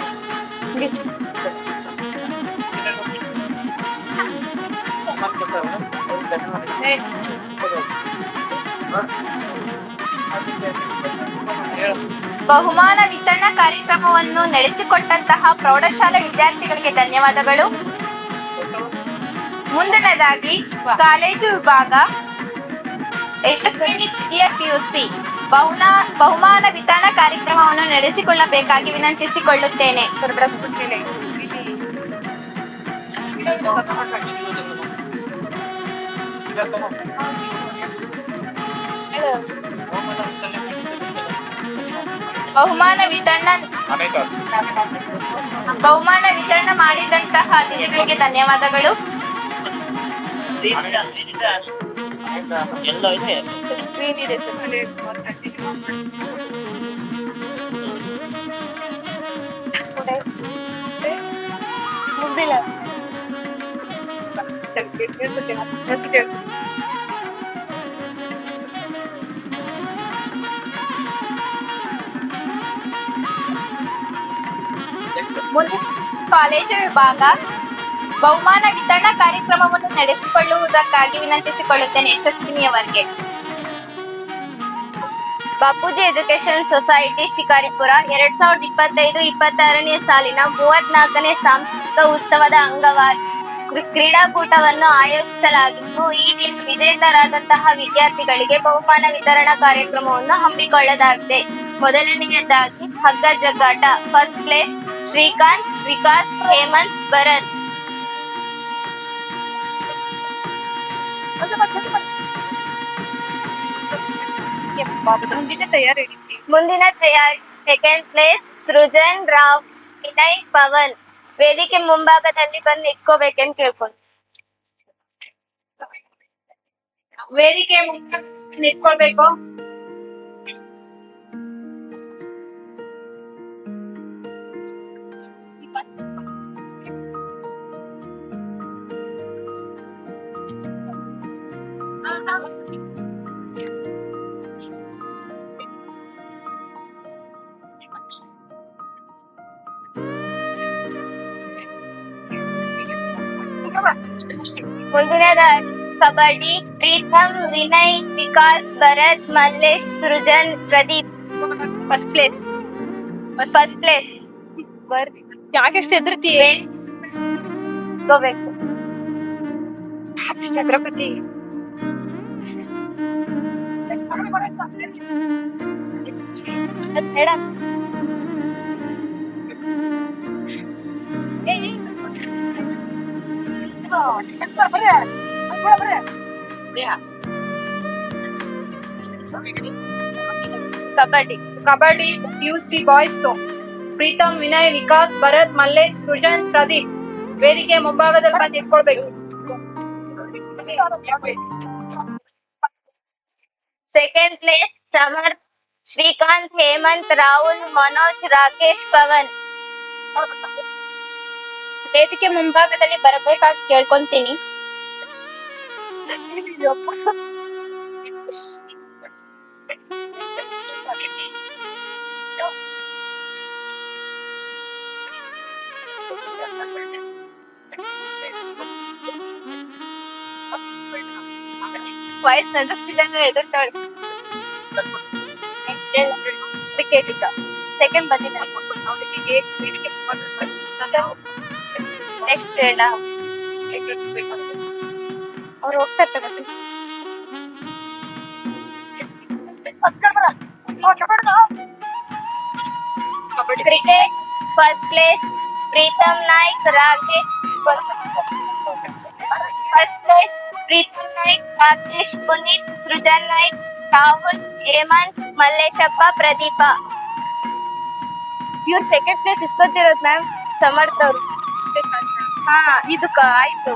ಬಹುಮಾನ ವಿತರಣಾ ಕಾರ್ಯಕ್ರಮವನ್ನು ನಡೆಸಿಕೊಟ್ಟಂತಹ ಪ್ರೌಢಶಾಲಾ ವಿದ್ಯಾರ್ಥಿಗಳಿಗೆ ಧನ್ಯವಾದಗಳು. ಮುಂದಿನದಾಗಿ ಕಾಲೇಜು ವಿಭಾಗ ಯಶಸ್ವಿನಿ ದ್ವಿತೀಯ PUC ಬಹುಮಾನ ವಿತರಣಾ ಕಾರ್ಯಕ್ರಮವನ್ನು ನಡೆಸಿಕೊಳ್ಳಬೇಕಾಗಿ ವಿನಂತಿಸಿಕೊಳ್ಳುತ್ತೇನೆ. ಬಹುಮಾನ ವಿತರಣೆ ಮಾಡಿದಂತಹ ಅತಿಥಿಗಳಿಗೆ ಧನ್ಯವಾದಗಳು. ಕಾಲೇಜು ವಿಭಾಗ ಬಹುಮಾನ ವಿತರಣಾ ಕಾರ್ಯಕ್ರಮವನ್ನು ನಡೆಸಿಕೊಳ್ಳುವುದಕ್ಕಾಗಿ ವಿನಂತಿಸಿಕೊಳ್ಳುತ್ತೇನೆ ಯಶಸ್ವಿನಿಯವರಿಗೆ. ಬಾಪೂಜಿ ಎಜುಕೇಶನ್ ಸೊಸೈಟಿ ಶಿಕಾರಿಪುರ 2025-26ನೇ ಸಾಲಿನ 34ನೇ ಸಾಂಸ್ಕೃತಿಕ ಉತ್ಸವದ ಅಂಗವಾಗಿ ಕ್ರೀಡಾಕೂಟವನ್ನು ಆಯೋಜಿಸಲಾಗಿದ್ದು, ಈ ದಿನ ವಿಜೇತರಾದಂತಹ ವಿದ್ಯಾರ್ಥಿಗಳಿಗೆ ಬಹುಮಾನ ವಿತರಣಾ ಕಾರ್ಯಕ್ರಮವನ್ನು ಹಮ್ಮಿಕೊಳ್ಳಲಾಗಿದೆ. ಮೊದಲನೆಯದಾಗಿ ಹಗ್ಗ ಜಗ್ಗಾಟ ಫಸ್ಟ್ ಪ್ಲೇಸ್ ಶ್ರೀಕಾಂತ್, ವಿಕಾಸ್, ಹೇಮಂತ್, ಭರತ್. ಮುಂದಿನ ತಯಾರಿ ಸೆಕೆಂಡ್ ಪ್ಲೇಸ್ ಸೃಜನ್, ರಾವ್, ವಿನಯ್, ಪವನ್. ವೇದಿಕೆ ಮುಂಭಾಗದಲ್ಲಿ ಬಂದು ನಿಂತ್ಕೋಬೇಕೆಂದು ಕೇಳ್ಕೊಂಡು ವೇದಿಕೆ ಮುಂಭಾಗ ನಿಂತ್ಕೊಳ್ಬೇಕು. ಮುಂದಿನದಾಗಿ ಕಬಡ್ಡಿ ಪ್ರೀತಮ್, ವಿನಯ್, ವಿಕಾಸ್, ಭರತ್, ಮಲ್ಲೇಶ್, ಸೃಜನ್, ಪ್ರದೀಪ್. ಫಸ್ಟ್ ಪ್ಲೇಸ್ ಯಾಕೆಷ್ಟು ಹೆದರ್ತೀವಿ ಗೋಬೇಕು ಛತ್ರಪತಿ ಕಬಡ್ಡಿ ಕಬಡ್ಡಿ ಪಿಯುಸಿ ಬಾಯ್ಸ್ ಟೋ ಪ್ರೀತಮ್, ವಿನಯ್, ವಿಕಾಸ್, ಭರತ್, ಮಲ್ಲೇಶ್, ಸೃಜನ್, ಪ್ರದೀಪ್ ವೇದಿಕೆ ಮುಂಭಾಗದಲ್ಲಿ ಬಂದು ಇಟ್ಕೊಳ್ಬೇಕು. ಸೆಕೆಂಡ್ ಪ್ಲೇಸ್ ಸಮರ್, ಶ್ರೀಕಾಂತ್, ಹೇಮಂತ್, ರಾಹುಲ್, ಮನೋಜ್, ರಾಕೇಶ್, ಪವನ್ ವೇದಿಕೆ ಮುಂಭಾಗದಲ್ಲಿ ಬರಬೇಕಾಗಿ ಕೇಳ್ಕೊಂತೀನಿ. ವಾಯ್ಸ್ ನಡೆಸ್ತಿಲ್ಲ ಎದುರ್ತಾಳೆ. ಕ್ರಿಕೆಟ್ ಈಗ ಸೆಕೆಂಡ್ ಬಂದಿದ್ದ ನೆಕ್ಸ್ಟ್ ಹೇಳ ಅವ್ರು ಹೋಗ್ತಾರೆ ತಗೋತೀನಿ. Cricket first place Preetham Naik, Rakesh. First place Preetham Naik, Rakesh, Puneeth, Srujan Naik, Rahul, Hemanth, Malleshappa, Pradeep. ಇವ್ರು ಸೆಕೆಂಡ್ ಪ್ಲೇಸ್ ಇಸ್ಕೊತಿರೋದು ಮ್ಯಾಮ್ ಸಮರ್ಥ ಅವರು. ಹಾ ಇದಕ್ಕ ಆಯ್ತು.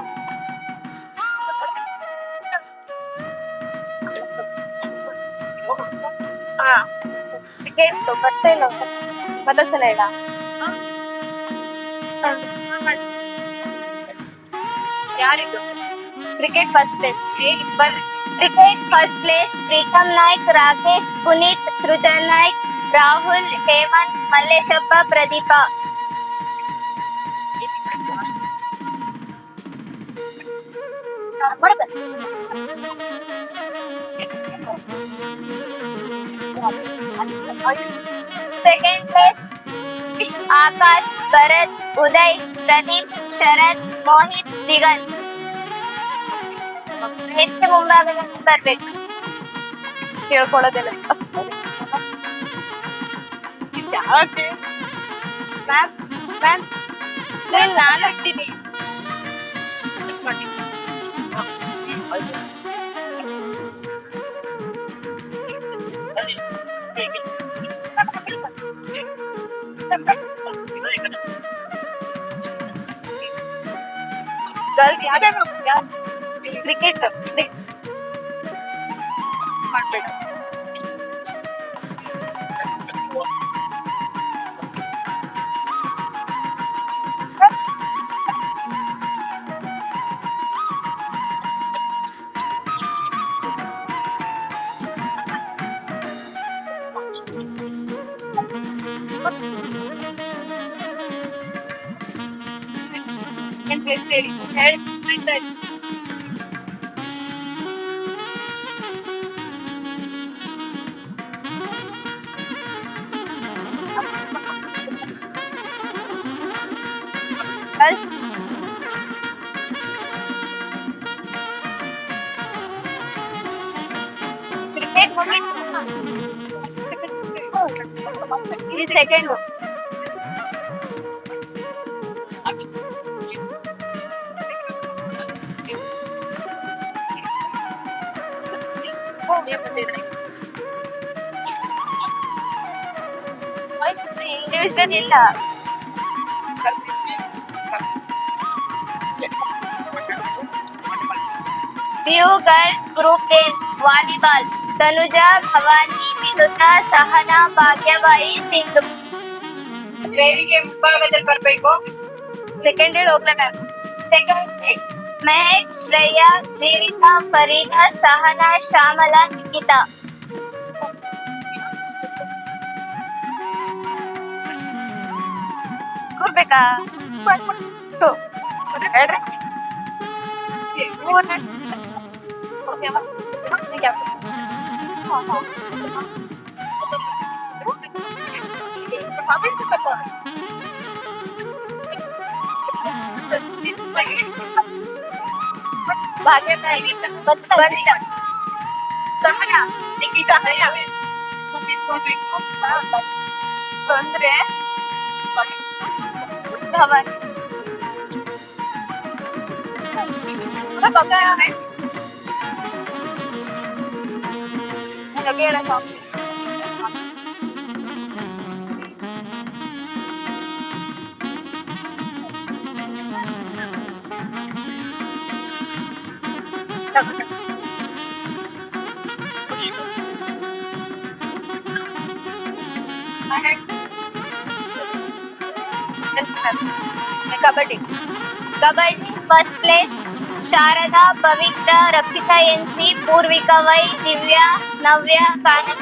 ಹಾ ಟಿಕೆಟ್ ಬರ್ತಾ ಇಲ್ಲ ಮತ್ತೊಂದ್ಸಲ ಹೇಳ. ಯಾರಿದು cricket first place? Cricket first place Preetham Naik, Rakesh, Puneeth, Srujan Naik, Rahul, Hemanth, Malleshappa, Pradeepa. Second place Akash, Bharath, Uday, Pradeep, Sharath, Mohith, Diganth. ವೇದಿಕೆ ಮುಂಭಾಗದಲ್ಲಿ ಬರ್ಬೇಕು. ಕೇಳ್ಕೊಳ್ಳೋದಿಲ್ಲ ಮ್ಯಾಮ್. ಮ್ಯಾಮ್ ನಾನು ಇಟ್ಟಿದ್ದೀನಿ. ಗರ್ಲ್ಸ್ ಕ್ರಿಕೆಟ್ ಮಾಡ್ಬೇಡ. ಸೆಕೆಂಡ್ ಇಂಡಿವಿಜುವಲ್ ಇಲ್ಲ. PU girls group games volleyball Tanuja, Bhavani, Vinutha, Sahana, Bhagyavayi, Sindhu. ವೇದಿಕೆ ಮುಂಭಾಗದಲ್ಲಿ ಬರ್ಬೇಕು. ಸೆಕೆಂಡ್ ಹೇಳಿ ಹೋಗ್ಲ ma'am. Second place Mehak, Shreya, Jeevitha, Farida, Sahana, Shyamala, Nikhita. ಕೂರ್ಬೇಕಾ? ಹೇಳ್ರಿ. ಭಾಗ್ಯ ಬಂದಿಲ್ಲ. ಸಹನ ನಿಂಗೀಗ ಹಳೆಯವೇ ತೊಂದ್ರೆ ಭವನ್ पूरा कमरा है लगे रखा kabaddi kabaddi first place Sharada Pavitra Rakshita NC Purvika Y Divya Navya Kanan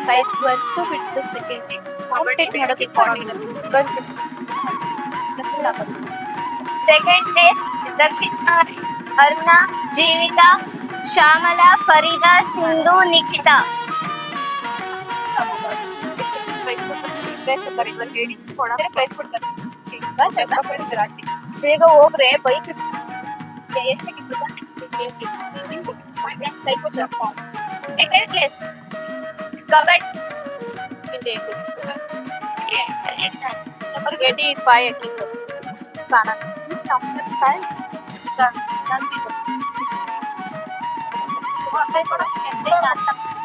Price worth to bit the second six. Second place Sakshita, Aruna, Jeevita, Shamala, Farida, Sindhu, Nikita. ಬೇಗ ಹೋಗ್ರೆ ಬೈಕ್ ಸೆಕೆಂಡ್ ಪ್ಲೇಸ್ ಕಬಡ್ಡಿ 85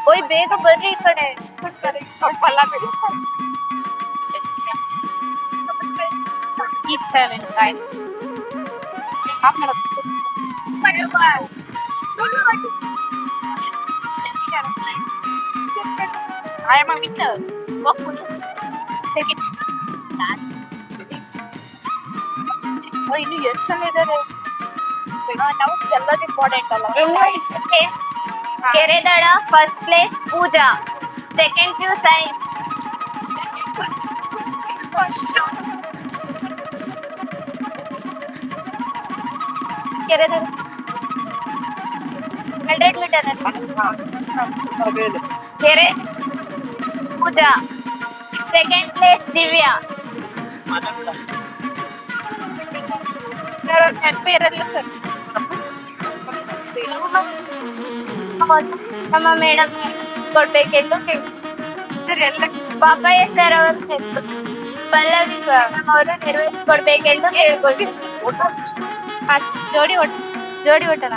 ಓಯ್ ಬೇಗ ಬರ್ರಿ ಈ ಕಡೆ Keep 7 guys. I am a winner. Walk with it. Take it. Oh, you yes, another is. Now, ಎಲ್ಲದು ಇಂಪಾರ್ಟೆಂಟ್ ಅಲ್ಲ. ಇನ್ನು ಇಷ್ಟಕ್ಕೆ ಕೆರೆದಡ first place Pooja, second PU ಸೈ. ಕೆರೆದಡ 100 ಮೀಟರ್ ಕೆರೆ Pooja, second place Divya. Sir ನೆನಪಿರಲ್ಲ ಸರ್. ನಮ್ಮ ಮೇಡಮ್ ಕೊಡ್ಬೇಕೆಂದು ಸರ್ ಎಲ್ಲ ಪಾಪಯ್ಯ ಸರ್ ಅವರು ಪಲ್ಲವಿ ಮೇಡಮ್ ಅವರು ನಿರ್ವಹಿಸ್ಕೊಡ್ಬೇಕೆಂದು ಕೇಳ್ಕೊಳ್ತೀವಿ. ಜೋಡಿ ಓಟನ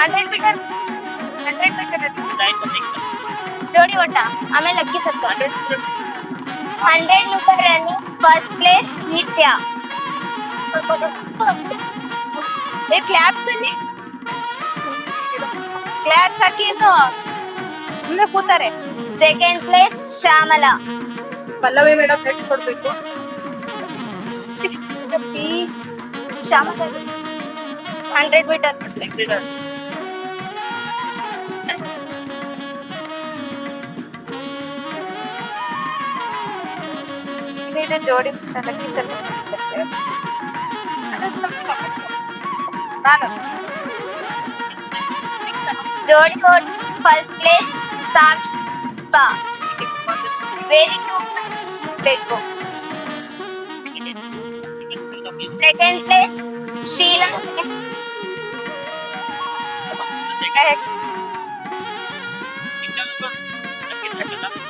100 ಮೀಟರ್ ಜೋಡಿ ಓಟ ಆಮೇಲೆ ಅಕ್ಕಿ ಸತ್ತು 100 metre running first place Nithya. Claps ಅಲ್ಲಿ ಕ್ಲಾಪ್ಸ್ ಹಾಕಿ ಇನ್ನು ಸುಮ್ಮನೆ ಕೂತಾರೆ. Second place Shyamala. Pallavi madam ನಡೆಸ್ಕೊಡ್ಬೇಕು. ಶ್ಯಾಮಲಾ 100 ಮೀಟರ್ ಇದು ಜೋಡಿ ಅದಕ್ಕೆ ಸ್ವಲ್ಪ ಅಷ್ಟೇ. ಜೋಡಿ ಫಸ್ಟ್ ಪ್ಲೇಸ್ ಸಾಕ್ಷಿಪಾ. ವೆರಿ ಬೇಕು. Second place Sheela.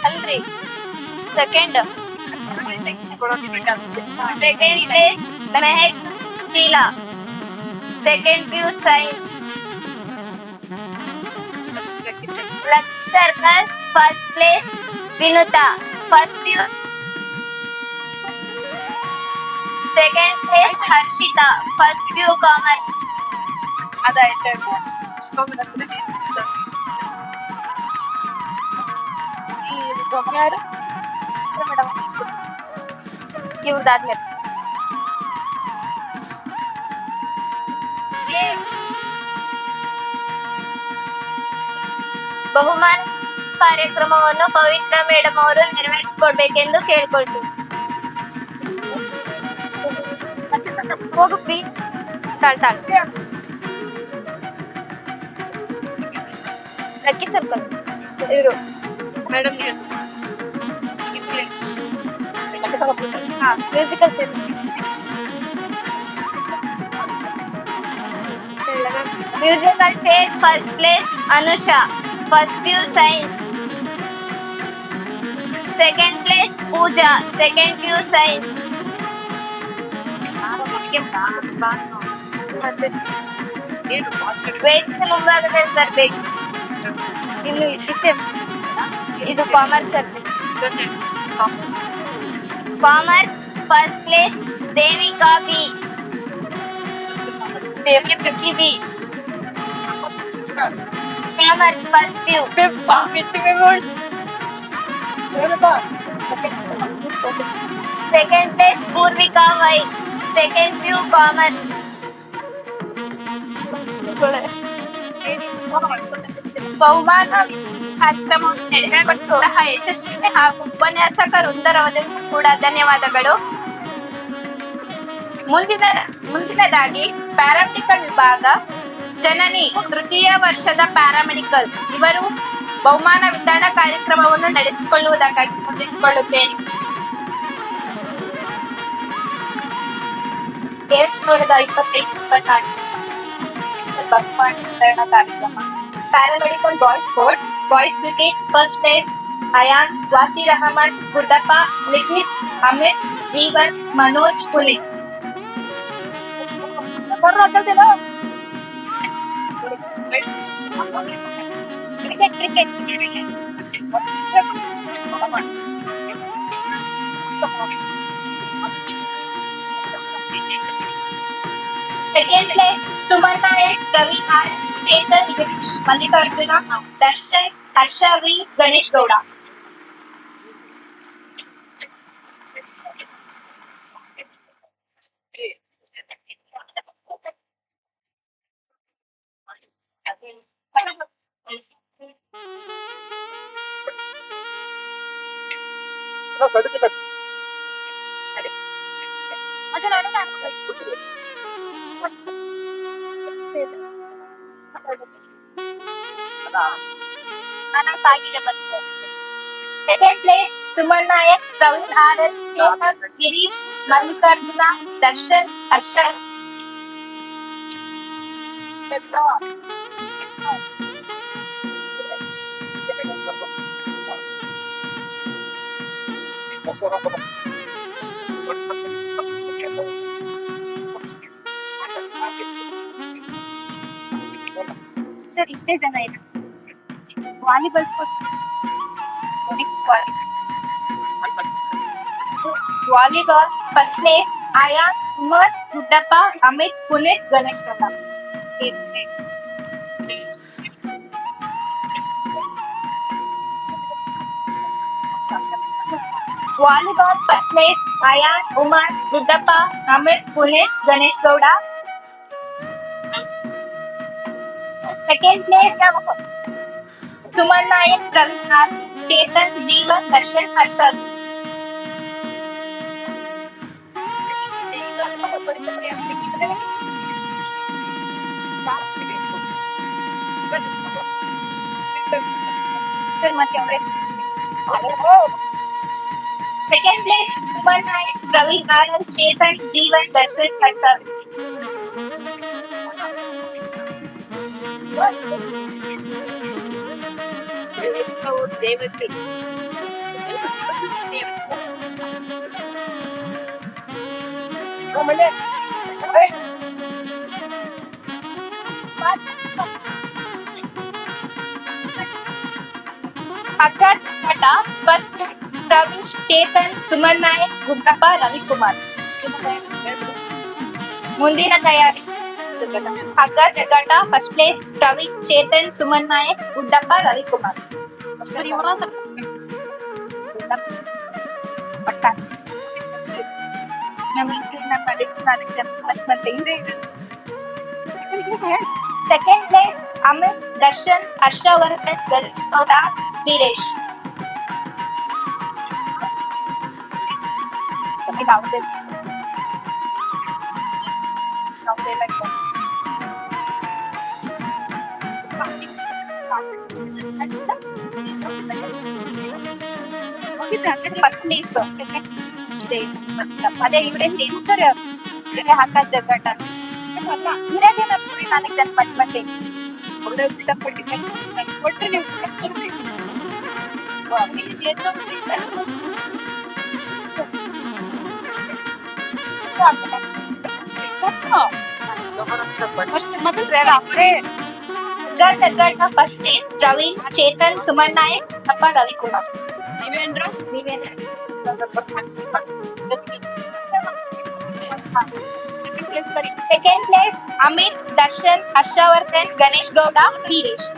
ಅಲ್ರಿ second place Mehak Sheela. Second PU science. Circle first place Vinutha. First PU. Second place Harshitha. First PU commerce. ಅದಾಯ್ತು. ಇವ್ರದಾದ್ಮೇಲೆ ಬಹುಮಾನ ಕಾರ್ಯಕ್ರಮವನ್ನು ಪವಿತ್ರ ಮೇಡಮ್ ಅವರು ನೆರವೇರಿಸಿಕೊಡ್ಬೇಕೆಂದು ಕೇಳ್ಕೊಳ್ತೀವಿ. ಹೋಗು ಲಕ್ಕಿ ಸರ್ಕಲ್ ಇವರು madam musical chair musical chair first place Anusha first PU science second place Pooja second PU science ವೇದಿಕೆ ಮುಂಭಾಗದಲ್ಲಿ ಬರ್ಬೇಕು ಇನ್ನು ಇಷ್ಟೇ ಇದು commerce commerce first place Devika B B commerce first PU second place Poorvika Y second PU commerce ಬಹುಮಾನ ಕಾರ್ಯಕ್ರಮವನ್ನು ನಡೆಸಿಕೊಟ್ಟಂತಹ ಯಶಸ್ವಿ ಹಾಗೂ ಉಪನ್ಯಾಸಕ ವೃಂದರವರಿಗೂ ಕೂಡ ಧನ್ಯವಾದಗಳು. ಮುಂದಿನದಾಗಿ ಪ್ಯಾರಾಮೆಡಿಕಲ್ ವಿಭಾಗ ಜನನಿ ತೃತೀಯ ವರ್ಷದ ಪ್ಯಾರಾಮೆಡಿಕಲ್ ಇವರು ಬಹುಮಾನ ವಿತರಣಾ ಕಾರ್ಯಕ್ರಮವನ್ನು ನಡೆಸಿಕೊಳ್ಳುವುದಕ್ಕಾಗಿ ಹೊಂದಿಸಿಕೊಳ್ಳುತ್ತೇನೆ. 2025-26 ಬಹುಮಾನ ವಿತರಣಾ ಕಾರ್ಯಕ್ರಮ paramedical boys sports boys cricket first place Ayan Waseer Ahmed Guddappa Likhith Amit Jeevan Manoj ಪುಲಿಸ್ second place Suman Nayak Ravi R Chetan Girish Mallikarjuna Darshan Harsha V Ganesh Gowda. Second place Suman Nayak Praveen R S Chetan Girish Mallikarjuna Darshan Harsha. Sir ಇಷ್ಟೇ ಜನ ಇದೆ. Volleyball sports next volleyball first place Ayan Umar Guddappa Amit Puneeth Ganesh Gowda. Volleyball first place Ayan Umar Guddappa Amit Puneeth Ganesh Gowda. Second place Suman Nayak Praveen R Chetan Jeevan Darshan Harshad. Second place Suman Nayak Praveen R Chetan Jeevan Darshan Harshad. ದೇವತೆ ಅಗ್ರಜ ಫಸ್ಟ್ ಪ್ರವೀಶ್ ಚೇತನ್ ಸುಮನ್ ನಾಯಕ್ ಗುಡ್ಡಪ್ಪ ರವಿಕುಮಾರ್. ಮುಂದಿನ ತಯಾರಿ ಹಗ್ಗ ಜಗ್ಗಾಟ first place Praveen Chetan Suman Nayak Guddappa Ravikumar. Second place Amit Darshan Harshavardhan Ganesh Gowda Veeresh. First place ಅದೇ ಇವ್ರೇನ್ ಹೇಳ್ತಾರೆ ಹಾಕ ಜಗ್ಗಟ ಇರೋದೇನ ಪುರಿ ನನಗೆ ಜನ ಪಟ್ ಬಂದೆ ಕೊಟ್ರೆ ನೀವು ಮೊದಲು ಬೇಡ ಅಪ್ಪೇ ಜಗ್ಗಟ ಫಸ್ಟ್ ಪ್ಲೇಸ್ ಪ್ರವೀಣ್ ಚೇತನ್ ಸುಮನ್ ನಾಯಕ್ ಅಪ್ಪ Ravikumar ನೀವೇನ್ರ second place Amit Darshan Harshavardhan Ganesh Gowda Veeresh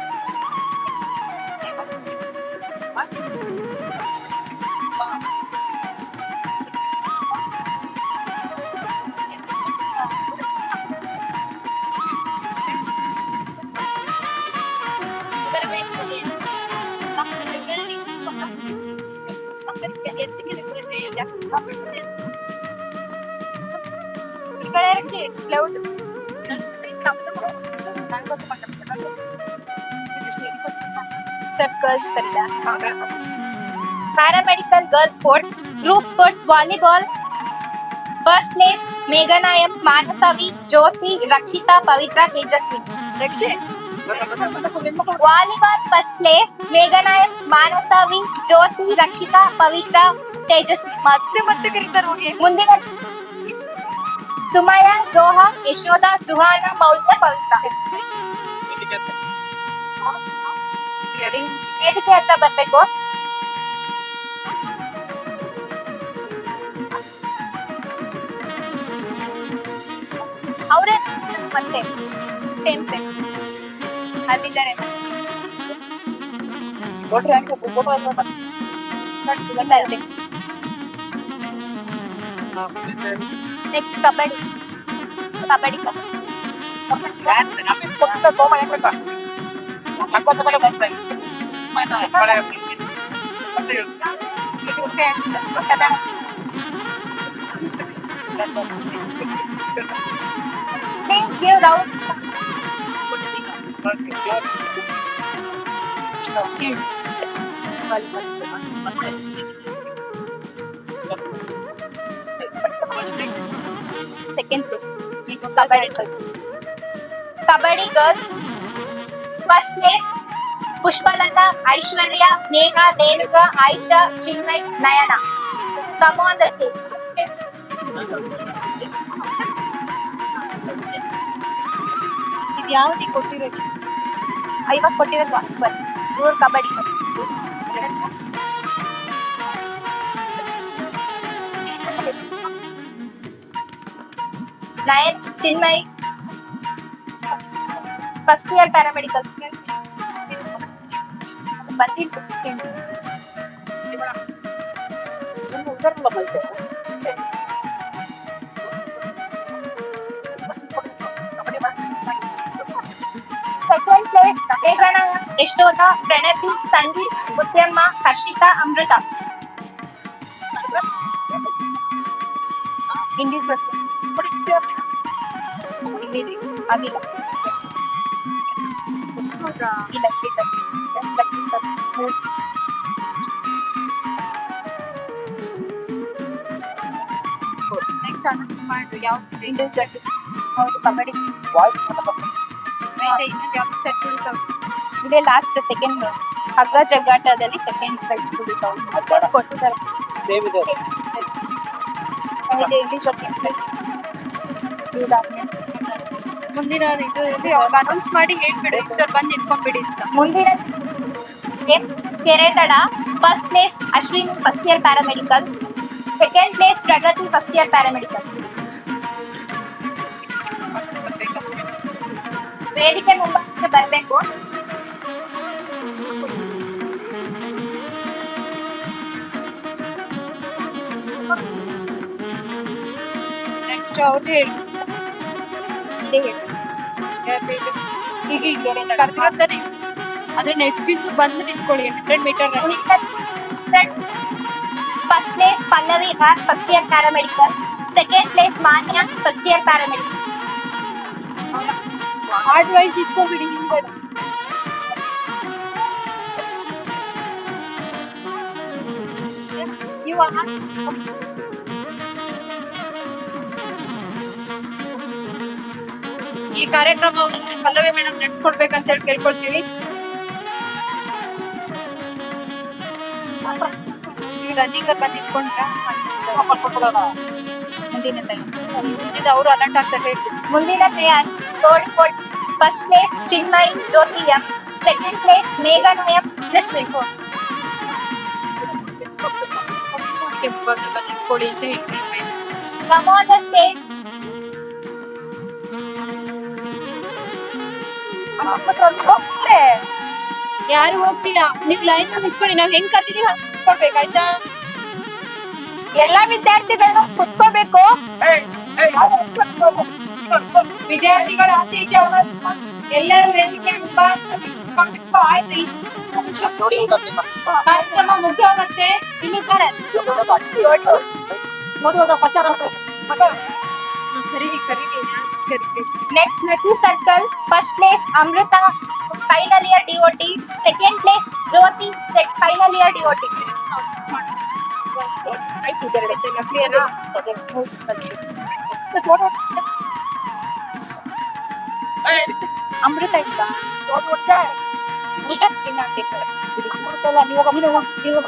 circus paramedical girls sports group sports volleyball first place मेघनायक मानसवी ज्योति रक्षिता पवित्रा तेजस्वी वालीबॉल फर्स्ट प्लेस मेघनायक मानसवी ज्योति रक्षिता पवित्रा तेजस्वी ಮತ್ತೆ ಕರೀತಾರೆ ಹೋಗಿ ಮುಂದಿನ ಸುಮಯ ಜೋಹಾ ಯಶೋಧ ಸುಹಾನ ಮೌಲ್ಯ ಪವಿತ್ರ ವೇದಿಕೆ ಹತ್ರ ಬರ್ಬೇಕು ಅವರೇ ಮತ್ತೆ ಸೇಮ್ ಸೇಮ್ ಅಲ್ಲಿದ್ದಾರೆ next kabaddi kabaddi give round second place next kabaddi girls first place Pushpalata Aishwarya Neha Renuka Ayesha Chinmay Nayana come on the stage ಇದು ಯಾವ್ದು ಕೊಟ್ಟಿರೋದು 50 ಕೊಟ್ಟಿರೋದು ಬನ್ನಿ ಇವ್ರು kabaddi Nayan Chinmay first year paramedical budget second place ಮೇಘನ ಯಶೋಧ ಪ್ರಣತಿ ಸಂಗೀತ್ ಮುತ್ಯಮ್ಮ ಹರ್ಷಿತಾ ಅಮೃತ ಆಗಿಲ್ಲ ನೆಕ್ಸ್ಟ್ ಅನೌನ್ಸ್ ಮಾಡಿ ಯಾವ್ದು ಇಂಡಿವಿಜುವಲ್ ಹೌದು ಕಬಡ್ಡಿ ಇದೇ ಲಾಸ್ಟ್ ಸೆಕೆಂಡ್ ಹಗ್ಗ ಜಗ್ಗಾಟದಲ್ಲಿ ಸೆಕೆಂಡ್ ಪ್ರೈಸ್ ಕೊಟ್ಟಿದ್ದಾರೆ ಮುಂದಿನ ಇದು ಅನೌನ್ಸ್ ಮಾಡಿ ಹೇಳ್ಬಿಡಿ ಬಂದು ನಿಂತ್ಕೊಂಡ್ಬಿಡಿ ಅಂತ ಮುಂದಿನ ಕೆರೆತಡ first place Ashwini first year paramedical second place Pragathi first year paramedical ವೇದಿಕೆ ಮುಂಭಾಗಕ್ಕೆ ಬರಬೇಕು ನೆಕ್ಸ್ಟ್ ಅವ್ರು ಹೇಳಿ ಇದೇ ಹೇಳಿ ಈಗ ಕರೆದಿರೋದಾನೆ ಅದ್ರ ನೆಕ್ಸ್ಟ್ ಇಂದು ಬಂದು ನಿಂತ್ಕೊಳ್ಳಿ 100 meter first place Pallavi R first year paramedical second place Manya first year paramedical ಹಾರ್ಡ್ ವೈಸ್ ಇಟ್ಕೊಂಡ್ಬಿಡಿ ಹಿಂದ್ಗಡೆ. ಈ ಕಾರ್ಯಕ್ರಮವನ್ನು ಪಲ್ಲವಿ ಮೇಡಮ್ ನಡೆಸ್ಕೊಡ್ಬೇಕಂತ ಹೇಳಿ ಕೇಳ್ಕೊಳ್ತೀವಿ. ರನ್ನಿಂಗ್ ಬಂದು ನಿಂತ್ಕೊಂಡ್ರ ಮುಂದಿನ ಅವರು ಅಲರ್ಟ್ ಆಗ್ತಾರೆ ಹೇಳ್ತೀವಿ. ಮುಂದಿನ ಜೋಡಿ first place Chinmay Jyoti M, second place Megha Nayak ನಿಂತ್ಕೊಳ್ಳಿ ಅಂತ ಹೇಳ್ತೀವಿ. Come on the stage. ಯಾರು ಹೋಗ್ತಿಲ್ಲ, ನೀವು ಲೈನ್ ನಿಂತ್ಕೊಳ್ಳಿ. ನಾವ್ ಹೆಂಗ್ ಕರ್ತಿದೀವಿ ಕೊಡ್ಬೇಕಾಯ್ತಾ? ಎಲ್ಲಾ ವಿದ್ಯಾರ್ಥಿಗಳನ್ನ ಕುತ್ಕೋಬೇಕು. ವಿದ್ಯಾರ್ಥಿಗಳು ಆಚೆ ಈಚೆ ಎಲ್ಲರೂ ವೇದಿಕೆ ಆಯ್ತು. ಕಾರ್ಯಕ್ರಮ ಮುಗಿದೋಗತ್ತೆ. ಇಲ್ಲಿ ನೆಕ್ಸ್ಟ್ ನಟು circle first place Amrutha final year DOT, second place Jyoti final year DOT. Amrutha ಇಲ್ಲ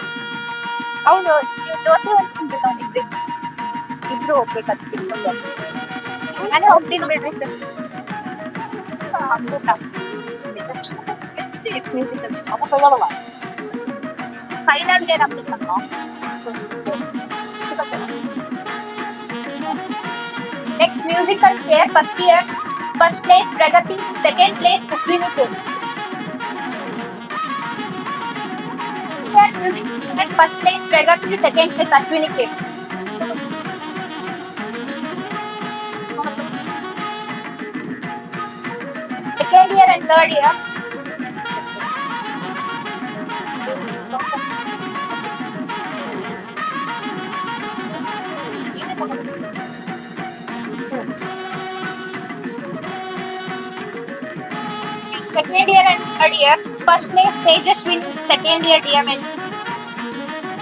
ಅವನು ನೀವು ಜ್ಯೋತಿ ಹೋಗ್ತಿದ್ದೆ, ಇಬ್ರು ಹೋಗ್ಬೇಕಂತ ನಾನೇ ಹೋಗ್ತೀನಿ ಬಿಡ್ರಿ sir. Musical final day next musical chair first year first place Pragati, second place Ashwini. First place Pragati, second place Ashwini K. Second year and third year. Second year and third year. First place Tejaswini, second year DMN.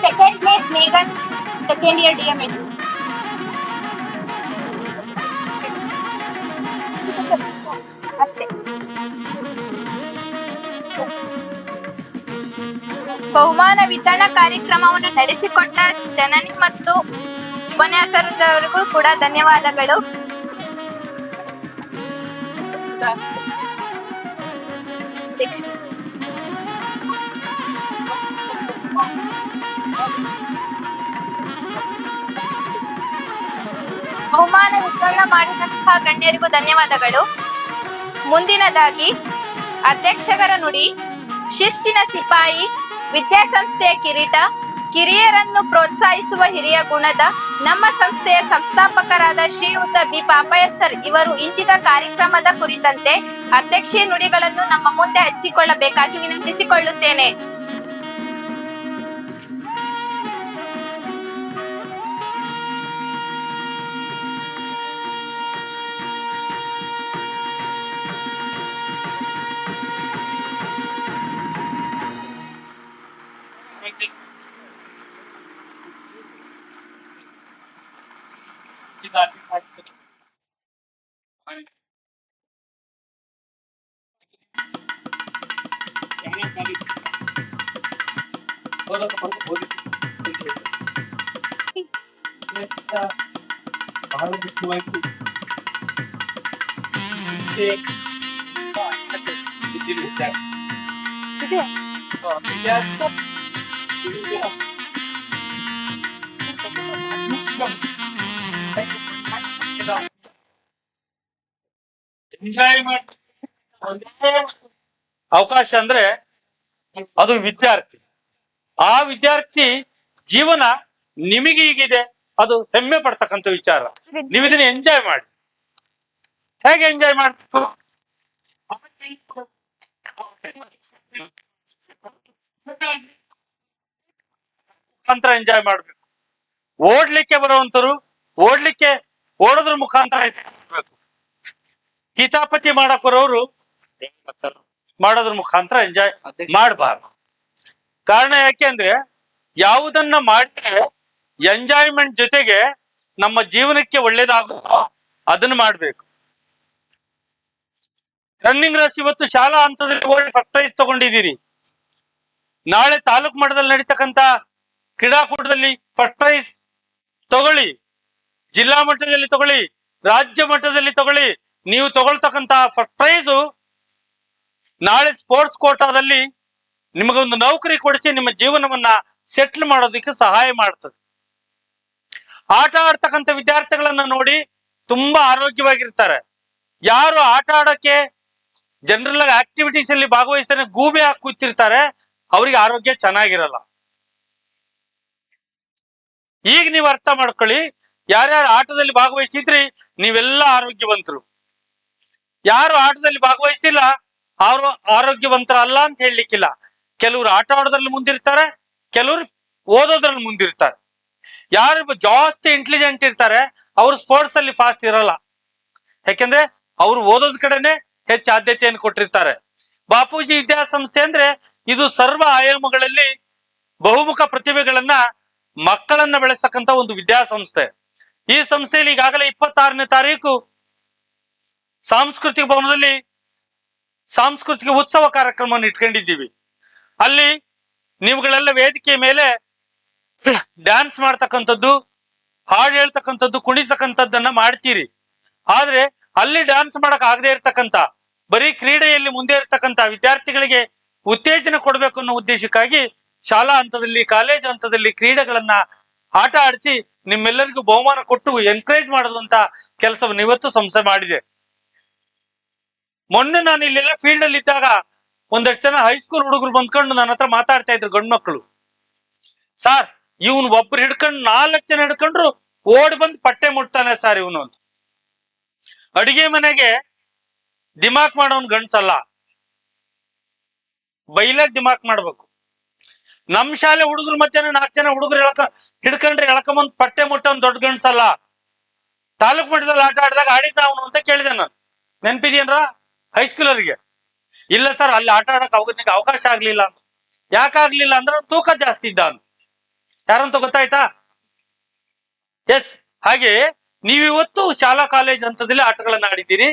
Second place Megan, second year DMN. ಅಷ್ಟೇ. ಬಹುಮಾನ ವಿತರಣಾ ಕಾರ್ಯಕ್ರಮವನ್ನು ನಡೆಸಿಕೊಟ್ಟ ಜನನಿ ಮತ್ತು ಉಪನ್ಯಾಸಕರಿಗೂ ಕೂಡ ಧನ್ಯವಾದಗಳು. ಬಹುಮಾನ ವಿತರಣೆ ಮಾಡಿದಂತಹ ಗಣ್ಯರಿಗೂ ಧನ್ಯವಾದಗಳು. ಮುಂದಿನದಾಗಿ ಅಧ್ಯಕ್ಷರ ನುಡಿ, ಶಿಸ್ತಿನ ಸಿಪಾಯಿ, ವಿದ್ಯಾಸಂಸ್ಥೆಯ ಕಿರೀಟ, ಕಿರಿಯರನ್ನು ಪ್ರೋತ್ಸಾಹಿಸುವ ಹಿರಿಯ ಗುಣದ ನಮ್ಮ ಸಂಸ್ಥೆಯ ಸಂಸ್ಥಾಪಕರಾದ ಶ್ರೀಯುತ ಬಿ ಪಾಪಯ್ಯ ಸರ್ ಇವರು ಇಂದಿನ ಕಾರ್ಯಕ್ರಮದ ಕುರಿತಂತೆ ಅಧ್ಯಕ್ಷೀಯ ನುಡಿಗಳನ್ನು ನಮ್ಮ ಮುಂದೆ ಹಂಚಿಕೊಳ್ಳಬೇಕಾಗಿ ವಿನಂತಿಸಿಕೊಳ್ಳುತ್ತೇನೆ. ಅವಕಾಶ ಅಂದ್ರೆ ಅದು ವಿದ್ಯಾರ್ಥಿ. ಆ ವಿದ್ಯಾರ್ಥಿ ಜೀವನ ನಿಮಗೆ ಹೀಗಿದೆ, ಅದು ಹೆಮ್ಮೆ ಪಡ್ತಕ್ಕಂಥ ವಿಚಾರ. ನೀವು ಇದನ್ನ ಎಂಜಾಯ್ ಮಾಡಿ. ಹೇಗೆ ಎಂಜಾಯ್ ಮಾಡ್ಬೇಕು? ಮುಖಾಂತರ ಎಂಜಾಯ್ ಮಾಡ್ಬೇಕು. ಓಡ್ಲಿಕ್ಕೆ ಬರುವಂತರು ಓಡೋದ್ರ ಮುಖಾಂತರ ಕಿತಾಪತಿ ಮಾಡಕ್ ಬರೋರು ಮಾಡೋದ್ರ ಮುಖಾಂತರ ಎಂಜಾಯ್ ಮಾಡಬಾರ್ದು. ಕಾರಣ ಯಾಕೆ ಅಂದ್ರೆ ಯಾವುದನ್ನ ಮಾಡಿದ್ರೆ ಎಂಜಾಯ್ಮೆಂಟ್ ಜೊತೆಗೆ ನಮ್ಮ ಜೀವನಕ್ಕೆ ಒಳ್ಳೇದಾಗುತ್ತೋ ಅದನ್ನ ಮಾಡ್ಬೇಕು. ರನ್ನಿಂಗ್ ರೇಸ್ ಇವತ್ತು ಶಾಲಾ ಹಂತದಲ್ಲಿ ಓಡಿ ಫಸ್ಟ್ ಪ್ರೈಸ್ ತಗೊಂಡಿದ್ದೀರಿ. ನಾಳೆ ತಾಲೂಕು ಮಟ್ಟದಲ್ಲಿ ನಡೀತಕ್ಕಂತ ಕ್ರೀಡಾಕೂಟದಲ್ಲಿ ಫಸ್ಟ್ ಪ್ರೈಸ್ ತಗೊಳ್ಳಿ, ಜಿಲ್ಲಾ ಮಟ್ಟದಲ್ಲಿ ತಗೊಳ್ಳಿ, ರಾಜ್ಯ ಮಟ್ಟದಲ್ಲಿ ತಗೊಳ್ಳಿ. ನೀವು ತಗೊಳ್ತಕ್ಕಂತ ಫಸ್ಟ್ ಪ್ರೈಸು ನಾಳೆ ಸ್ಪೋರ್ಟ್ಸ್ ಕೋಟಾದಲ್ಲಿ ನಿಮಗೊಂದು ನೌಕರಿ ಕೊಡಿಸಿ ನಿಮ್ಮ ಜೀವನವನ್ನ ಸೆಟ್ಲ್ ಮಾಡೋದಕ್ಕೆ ಸಹಾಯ ಮಾಡ್ತದೆ. ಆಟ ಆಡ್ತಕ್ಕಂಥ ವಿದ್ಯಾರ್ಥಿಗಳನ್ನ ನೋಡಿ ತುಂಬಾ ಆರೋಗ್ಯವಾಗಿರ್ತಾರೆ. ಯಾರು ಆಟ ಆಡಕ್ಕೆ ಜನರಲ್ ಆಕ್ಟಿವಿಟೀಸ್ ಅಲ್ಲಿ ಭಾಗವಹಿಸ್ತಾನೆ ಗೂಬೆ ಹಾಕಿ ಕೂತಿರ್ತಾರೆ, ಅವ್ರಿಗೆ ಆರೋಗ್ಯ ಚೆನ್ನಾಗಿರಲ್ಲ. ಈಗ ನೀವು ಅರ್ಥ ಮಾಡ್ಕೊಳ್ಳಿ, ಯಾರ್ಯಾರು ಆಟದಲ್ಲಿ ಭಾಗವಹಿಸಿದ್ರಿ ನೀವೆಲ್ಲ ಆರೋಗ್ಯವಂತರು. ಯಾರು ಆಟದಲ್ಲಿ ಭಾಗವಹಿಸಿಲ್ಲ ಅವರು ಆರೋಗ್ಯವಂತರ ಅಲ್ಲ ಅಂತ ಹೇಳಲಿಕ್ಕಿಲ್ಲ. ಕೆಲವರು ಆಟ ಆಡೋದ್ರಲ್ಲಿ ಮುಂದಿರ್ತಾರೆ, ಕೆಲವರು ಓದೋದ್ರಲ್ಲಿ ಮುಂದಿರ್ತಾರೆ. ಯಾರು ಜಾಸ್ತಿ ಇಂಟೆಲಿಜೆಂಟ್ ಇರ್ತಾರೆ ಅವರು ಸ್ಪೋರ್ಟ್ಸ್ ಅಲ್ಲಿ ಫಾಸ್ಟ್ ಇರಲ್ಲ. ಯಾಕೆಂದ್ರೆ ಅವ್ರು ಓದೋದ್ ಕಡೆನೆ ಹೆಚ್ಚು ಆದ್ಯತೆಯನ್ನು ಕೊಟ್ಟಿರ್ತಾರೆ. ಬಾಪೂಜಿ ವಿದ್ಯಾಸಂಸ್ಥೆ ಅಂದ್ರೆ ಇದು ಸರ್ವ ಆಯಾಮಗಳಲ್ಲಿ ಬಹುಮುಖ ಪ್ರತಿಭೆಗಳನ್ನ ಮಕ್ಕಳನ್ನ ಬೆಳೆಸತಕ್ಕಂತ ಒಂದು ವಿದ್ಯಾಸಂಸ್ಥೆ. ಈ ಸಂಸ್ಥೆಯಲ್ಲಿ ಈಗಾಗಲೇ 26ನೇ ತಾರೀಕು ಸಾಂಸ್ಕೃತಿಕ ಭವನದಲ್ಲಿ ಸಾಂಸ್ಕೃತಿಕ ಉತ್ಸವ ಕಾರ್ಯಕ್ರಮವನ್ನು ಇಟ್ಕೊಂಡಿದ್ದೀವಿ. ಅಲ್ಲಿ ನೀವುಗಳೆಲ್ಲ ವೇದಿಕೆ ಮೇಲೆ ಡ್ಯಾನ್ಸ್ ಮಾಡ್ತಕ್ಕಂಥದ್ದು, ಹಾಡು ಹೇಳ್ತಕ್ಕಂಥದ್ದು, ಕುಣಿತಕ್ಕಂಥದ್ದನ್ನ ಮಾಡ್ತೀರಿ. ಆದ್ರೆ ಅಲ್ಲಿ ಡ್ಯಾನ್ಸ್ ಮಾಡಕ್ ಆಗದೆ ಇರ್ತಕ್ಕಂಥ ಬರೀ ಕ್ರೀಡೆಯಲ್ಲಿ ಮುಂದೆ ಇರ್ತಕ್ಕಂಥ ವಿದ್ಯಾರ್ಥಿಗಳಿಗೆ ಉತ್ತೇಜನ ಕೊಡ್ಬೇಕು ಅನ್ನೋ ಉದ್ದೇಶಕ್ಕಾಗಿ ಶಾಲಾ ಹಂತದಲ್ಲಿ, ಕಾಲೇಜು ಹಂತದಲ್ಲಿ ಕ್ರೀಡೆಗಳನ್ನ ಆಟ ಆಡಿಸಿ ನಿಮ್ಮೆಲ್ಲರಿಗೂ ಬಹುಮಾನ ಕೊಟ್ಟು ಎನ್ಕರೇಜ್ ಮಾಡುವಂತ ಕೆಲಸವನ್ನು ಇವತ್ತು ಸಂಸ್ಥೆ ಮಾಡಿದೆ. ಮೊನ್ನೆ ನಾನು ಇಲ್ಲೆಲ್ಲ ಫೀಲ್ಡ್ ಅಲ್ಲಿ ಇದ್ದಾಗ ಒಂದಷ್ಟು ಜನ ಹೈಸ್ಕೂಲ್ ಹುಡುಗರು ಬಂದ್ಕೊಂಡು ನನ್ನ ಹತ್ರ ಮಾತಾಡ್ತಾ ಇದ್ರು, ಗಂಡು ಮಕ್ಕಳು. ಸಾರ್, ಇವನ್ ಒಬ್ರು ಹಿಡ್ಕೊಂಡು 4 ಜನ ಹಿಡ್ಕೊಂಡ್ರು ಓಡಿ ಬಂದು ಪಟ್ಟೆ ಮುಟ್ತಾನೆ ಸಾರ್ ಇವನು ಅಂತ. ಅಡಿಗೆ ಮನೆಗೆ ದಿಮಾಕ್ ಮಾಡೋನ್ ಗಂಡ್ಸಲ್ಲ, ಬೈಲಾಗ್ ದಿಮಾಕ್ ಮಾಡ್ಬೇಕು. ನಮ್ ಶಾಲೆ ಹುಡುಗರು ಮಧ್ಯಾಹ್ನ 4 ಜನ ಹುಡುಗರು ಹಿಡ್ಕೊಂಡ್ರೆ ಎಳ್ಕೊಂಬಂದ್ ಪಟ್ಟೆ ಮುಟ್ಟೋನ್ ದೊಡ್ಡ ಗಂಡ್ಸಲ್ಲ. ತಾಲೂಕ್ ಮಟ್ಟದಲ್ಲಿ ಆಟ ಆಡಿದಾಗ ಆಡಿದ ಅವನು ಅಂತ ಕೇಳಿದೆ ನಾನು. ನೆನ್ಪಿದ್ಯೇನ್ರ ಹೈಸ್ಕೂಲರಿಗೆ? ಇಲ್ಲ ಸರ್, ಅಲ್ಲಿ ಆಟ ಆಡಕ್ ಅವಕಾಶ ಆಗ್ಲಿಲ್ಲ ಅಂತ. ಯಾಕಾಗ್ಲಿಲ್ಲ ಅಂದ್ರೆ ತೂಕ ಜಾಸ್ತಿ ಇದ್ದ ಅಂತ. ಯಾರಂತ ಗೊತ್ತಾಯ್ತಾ? ಎಸ್. ಹಾಗೆ ನೀವಿವತ್ತು ಶಾಲಾ ಕಾಲೇಜ್ ಹಂತದಲ್ಲಿ ಆಟಗಳನ್ನ ಆಡಿದ್ದೀರಿ.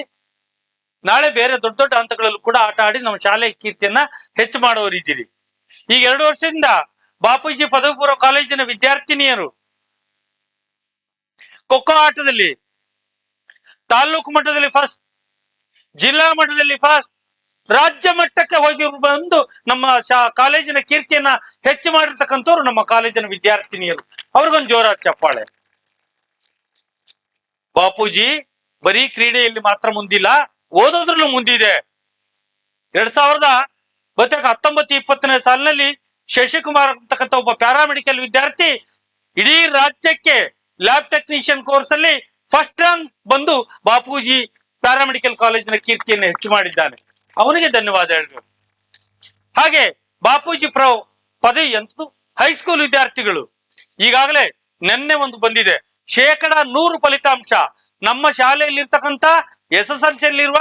ನಾಳೆ ಬೇರೆ ದೊಡ್ಡ ದೊಡ್ಡ ಹಂತಗಳಲ್ಲೂ ಕೂಡ ಆಟ ಆಡಿ ನಮ್ಮ ಶಾಲೆ ಕೀರ್ತಿಯನ್ನ ಹೆಚ್ಚು ಮಾಡೋರಿದ್ದೀರಿ. ಈಗ 2 ವರ್ಷದಿಂದ ಬಾಪೂಜಿ ಪದವಿ ಪೂರ್ವ ಕಾಲೇಜಿನ ವಿದ್ಯಾರ್ಥಿನಿಯರು ಖೋಖೋ ಆಟದಲ್ಲಿ ತಾಲೂಕು ಮಟ್ಟದಲ್ಲಿ ಫಸ್ಟ್, ಜಿಲ್ಲಾ ಮಟ್ಟದಲ್ಲಿ ಫಸ್ಟ್, ರಾಜ್ಯ ಮಟ್ಟಕ್ಕೆ ಹೋಗಿ ಬಂದು ನಮ್ಮ ಕಾಲೇಜಿನ ಕೀರ್ತಿಯನ್ನ ಹೆಚ್ಚು ಮಾಡಿರ್ತಕ್ಕಂಥವ್ರು ನಮ್ಮ ಕಾಲೇಜಿನ ವಿದ್ಯಾರ್ಥಿನಿಯರು. ಅವ್ರಿಗೊಂದು ಜೋರಾದ ಚಪ್ಪಾಳೆ. ಬಾಪೂಜಿ ಬರೀ ಕ್ರೀಡೆಯಲ್ಲಿ ಮಾತ್ರ ಮುಂದಿಲ್ಲ, ಓದೋದ್ರಲ್ಲೂ ಮುಂದಿದೆ. 2019-20 ಸಾಲಿನಲ್ಲಿ ಶಶಿಕುಮಾರ್ ಅಂತಕ್ಕಂಥ ಒಬ್ಬ ಪ್ಯಾರಾಮೆಡಿಕಲ್ ವಿದ್ಯಾರ್ಥಿ ಇಡೀ ರಾಜ್ಯಕ್ಕೆ ಲ್ಯಾಬ್ ಟೆಕ್ನಿಷಿಯನ್ ಕೋರ್ಸ್ ಅಲ್ಲಿ ಫಸ್ಟ್ ರ್ಯಾಂಕ್ ಬಂದು ಬಾಪೂಜಿ ಪ್ಯಾರಾಮೆಡಿಕಲ್ ಕಾಲೇಜಿನ ಕೀರ್ತಿಯನ್ನು ಹೆಚ್ಚು ಮಾಡಿದ್ದಾನೆ. ಅವನಿಗೆ ಧನ್ಯವಾದ ಹೇಳಬೇಕು. ಹಾಗೆ ಬಾಪೂಜಿ ಪದವಿ ಅಂತೂ ಹೈಸ್ಕೂಲ್ ವಿದ್ಯಾರ್ಥಿಗಳು ಈಗಾಗಲೇ ನಿನ್ನೆ ಒಂದು ಬಂದಿದೆ, 100% ಫಲಿತಾಂಶ. ನಮ್ಮ ಶಾಲೆಯಲ್ಲಿ ಇರ್ತಕ್ಕಂಥ SSLC ಯಲ್ಲಿರುವ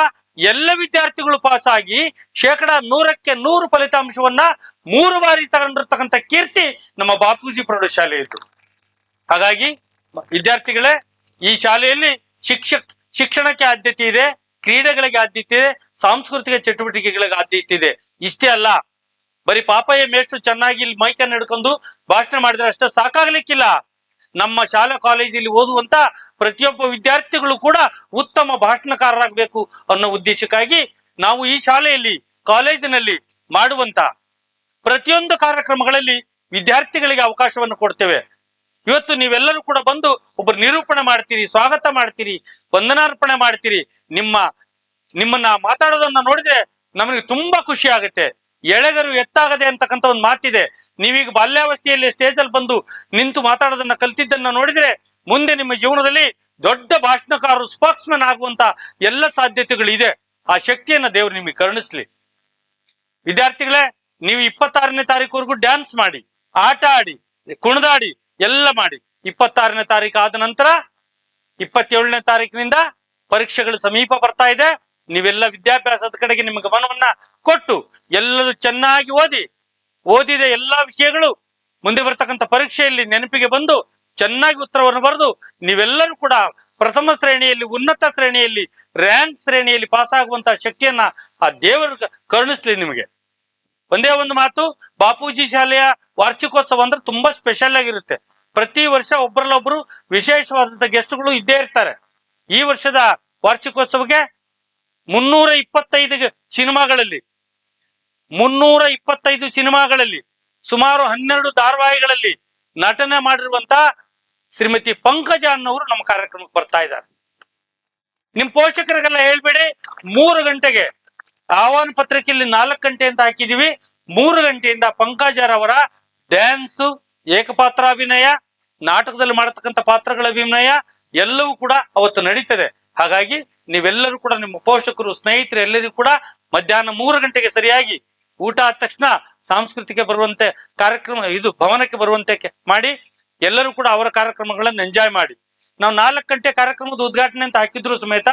ಎಲ್ಲ ವಿದ್ಯಾರ್ಥಿಗಳು ಪಾಸ್ ಆಗಿ 100%ಕ್ಕೆ 100 ಫಲಿತಾಂಶವನ್ನ 3 ಬಾರಿ ತಗೊಂಡಿರ್ತಕ್ಕಂಥ ಕೀರ್ತಿ ನಮ್ಮ ಬಾಪೂಜಿ ಪ್ರೌಢಶಾಲೆಯದ್ದು. ಹಾಗಾಗಿ ವಿದ್ಯಾರ್ಥಿಗಳೇ, ಈ ಶಾಲೆಯಲ್ಲಿ ಶಿಕ್ಷಣಕ್ಕೆ ಆದ್ಯತೆ ಇದೆ, ಕ್ರೀಡೆಗಳಿಗೆ ಆದ್ಯತೆ ಇದೆ, ಸಾಂಸ್ಕೃತಿಕ ಚಟುವಟಿಕೆಗಳಿಗೆ ಆದ್ಯತೆ ಇದೆ. ಇಷ್ಟೇ ಅಲ್ಲ, ಬರೀ ಪಾಪಯ್ಯ ಮೇಷ್ಟ್ರು ಚೆನ್ನಾಗಿ ಇಲ್ಲಿ ಮೈಕನ್ನು ಹಿಡ್ಕೊಂಡು ಭಾಷಣ ಮಾಡಿದ್ರೆ ಅಷ್ಟೇ ಸಾಕಾಗ್ಲಿಕ್ಕಿಲ್ಲ. ನಮ್ಮ ಶಾಲಾ ಕಾಲೇಜಲ್ಲಿ ಓದುವಂತ ಪ್ರತಿಯೊಬ್ಬ ವಿದ್ಯಾರ್ಥಿಗಳು ಕೂಡ ಉತ್ತಮ ಭಾಷಣಕಾರರಾಗಬೇಕು ಅನ್ನೋ ಉದ್ದೇಶಕ್ಕಾಗಿ ನಾವು ಈ ಶಾಲೆಯಲ್ಲಿ, ಕಾಲೇಜಿನಲ್ಲಿ ಮಾಡುವಂತ ಪ್ರತಿಯೊಂದು ಕಾರ್ಯಕ್ರಮಗಳಲ್ಲಿ ವಿದ್ಯಾರ್ಥಿಗಳಿಗೆ ಅವಕಾಶವನ್ನು ಕೊಡ್ತೇವೆ. ಇವತ್ತು ನೀವೆಲ್ಲರೂ ಕೂಡ ಬಂದು ಒಬ್ಬರು ನಿರೂಪಣೆ ಮಾಡ್ತೀರಿ, ಸ್ವಾಗತ ಮಾಡ್ತೀರಿ, ವಂದನಾರ್ಪಣೆ ಮಾಡ್ತೀರಿ. ನಿಮ್ಮನ್ನ ಮಾತಾಡೋದನ್ನ ನೋಡಿದ್ರೆ ನಮಗೆ ತುಂಬಾ ಖುಷಿ ಆಗುತ್ತೆ. ಎಳೆಗರು ಎತ್ತಾಗದೆ ಅಂತಕ್ಕಂಥ ಒಂದು ಮಾತಿದೆ. ನೀವೀಗ ಬಾಲ್ಯಾವಸ್ಥೆಯಲ್ಲಿ ಸ್ಟೇಜ್ ಅಲ್ಲಿ ಬಂದು ನಿಂತು ಮಾತಾಡೋದನ್ನ ಕಲ್ತಿದ್ದನ್ನ ನೋಡಿದ್ರೆ ಮುಂದೆ ನಿಮ್ಮ ಜೀವನದಲ್ಲಿ ದೊಡ್ಡ ಭಾಷಣಕಾರರು, ಸ್ಪೋಕ್ಸ್ಮನ್ ಆಗುವಂತ ಎಲ್ಲ ಸಾಧ್ಯತೆಗಳು ಇದೆ. ಆ ಶಕ್ತಿಯನ್ನ ದೇವರು ನಿಮಗೆ ಕರುಣಿಸ್ಲಿ. ವಿದ್ಯಾರ್ಥಿಗಳೇ, ನೀವು 26ನೇ ತಾರೀಕುವರೆಗೂ ಡ್ಯಾನ್ಸ್ ಮಾಡಿ, ಆಟ ಆಡಿ, ಕುಣಿದಾಡಿ ಎಲ್ಲ ಮಾಡಿ. 26ನೇ ತಾರೀಕು ಆದ ನಂತರ 27ನೇ ತಾರೀಕಿನಿಂದ ಪರೀಕ್ಷೆಗಳು ಸಮೀಪ ಬರ್ತಾ ಇದೆ. ನೀವೆಲ್ಲ ವಿದ್ಯಾಭ್ಯಾಸದ ಕಡೆಗೆ ನಿಮ್ಮ ಗಮನವನ್ನ ಕೊಟ್ಟು ಎಲ್ಲರೂ ಚೆನ್ನಾಗಿ ಓದಿದ ಎಲ್ಲಾ ವಿಷಯಗಳು ಮುಂದೆ ಬರ್ತಕ್ಕಂಥ ಪರೀಕ್ಷೆಯಲ್ಲಿ ನೆನಪಿಗೆ ಬಂದು ಚೆನ್ನಾಗಿ ಉತ್ತರವನ್ನು ಬರೆದು ನೀವೆಲ್ಲರೂ ಕೂಡ ಪ್ರಥಮ ಶ್ರೇಣಿಯಲ್ಲಿ, ಉನ್ನತ ಶ್ರೇಣಿಯಲ್ಲಿ, ರ್ಯಾಂಕ್ ಶ್ರೇಣಿಯಲ್ಲಿ ಪಾಸ್ ಆಗುವಂತಹ ಶಕ್ತಿಯನ್ನ ಆ ದೇವರು ಕರುಣಿಸ್ಲಿ ನಿಮಗೆ. ಒಂದೇ ಒಂದು ಮಾತು, ಬಾಪೂಜಿ ಶಾಲೆಯ ವಾರ್ಷಿಕೋತ್ಸವ ಅಂದ್ರೆ ತುಂಬಾ ಸ್ಪೆಷಲ್ ಆಗಿರುತ್ತೆ. ಪ್ರತಿ ವರ್ಷ ಒಬ್ಬರಲ್ಲೊಬ್ರು ವಿಶೇಷವಾದಂತಹ ಗೆಸ್ಟ್ಗಳು ಇದ್ದೇ ಇರ್ತಾರೆ. ಈ ವರ್ಷದ ವಾರ್ಷಿಕೋತ್ಸವಕ್ಕೆ 325 ಸಿನಿಮಾಗಳಲ್ಲಿ ಸುಮಾರು 12 ಧಾರಾವಾಹಿಗಳಲ್ಲಿ ನಟನೆ ಮಾಡಿರುವಂತ ಶ್ರೀಮತಿ ಪಂಕಜ ಅನ್ನೋರು ನಮ್ಮ ಕಾರ್ಯಕ್ರಮಕ್ಕೆ ಬರ್ತಾ ಇದ್ದಾರೆ. ನಿಮ್ ಪೋಷಕರಿಗೆಲ್ಲ ಹೇಳ್ಬೇಡಿ, 3 ಗಂಟೆಗೆ ಆಹ್ವಾನ ಪತ್ರಿಕೆಯಲ್ಲಿ 4 ಗಂಟೆ ಅಂತ ಹಾಕಿದೀವಿ. 3 ಗಂಟೆಯಿಂದ ಪಂಕಜರವರ ಡ್ಯಾನ್ಸು, ಏಕಪಾತ್ರಾಭಿನಯ, ನಾಟಕದಲ್ಲಿ ಮಾಡತಕ್ಕಂಥ ಪಾತ್ರಗಳ ಅಭಿನಯ ಎಲ್ಲವೂ ಕೂಡ ಅವತ್ತು ನಡೀತದೆ. ಹಾಗಾಗಿ ನೀವೆಲ್ಲರೂ ಕೂಡ ನಿಮ್ಮ ಪೋಷಕರು, ಸ್ನೇಹಿತರು ಎಲ್ಲರಿಗೂ ಕೂಡ ಮಧ್ಯಾಹ್ನ 3 ಗಂಟೆಗೆ ಸರಿಯಾಗಿ ಊಟ ಆದ ತಕ್ಷಣ ಸಾಂಸ್ಕೃತಿಕ ಬರುವಂತೆ ಕಾರ್ಯಕ್ರಮ ಇದು ಭವನಕ್ಕೆ ಬರುವಂತೆ ಮಾಡಿ ಎಲ್ಲರೂ ಕೂಡ ಅವರ ಕಾರ್ಯಕ್ರಮಗಳನ್ನು ಎಂಜಾಯ್ ಮಾಡಿ. ನಾವು 4 ಗಂಟೆ ಕಾರ್ಯಕ್ರಮದ ಉದ್ಘಾಟನೆ ಅಂತ ಹಾಕಿದ್ರು ಸಮೇತ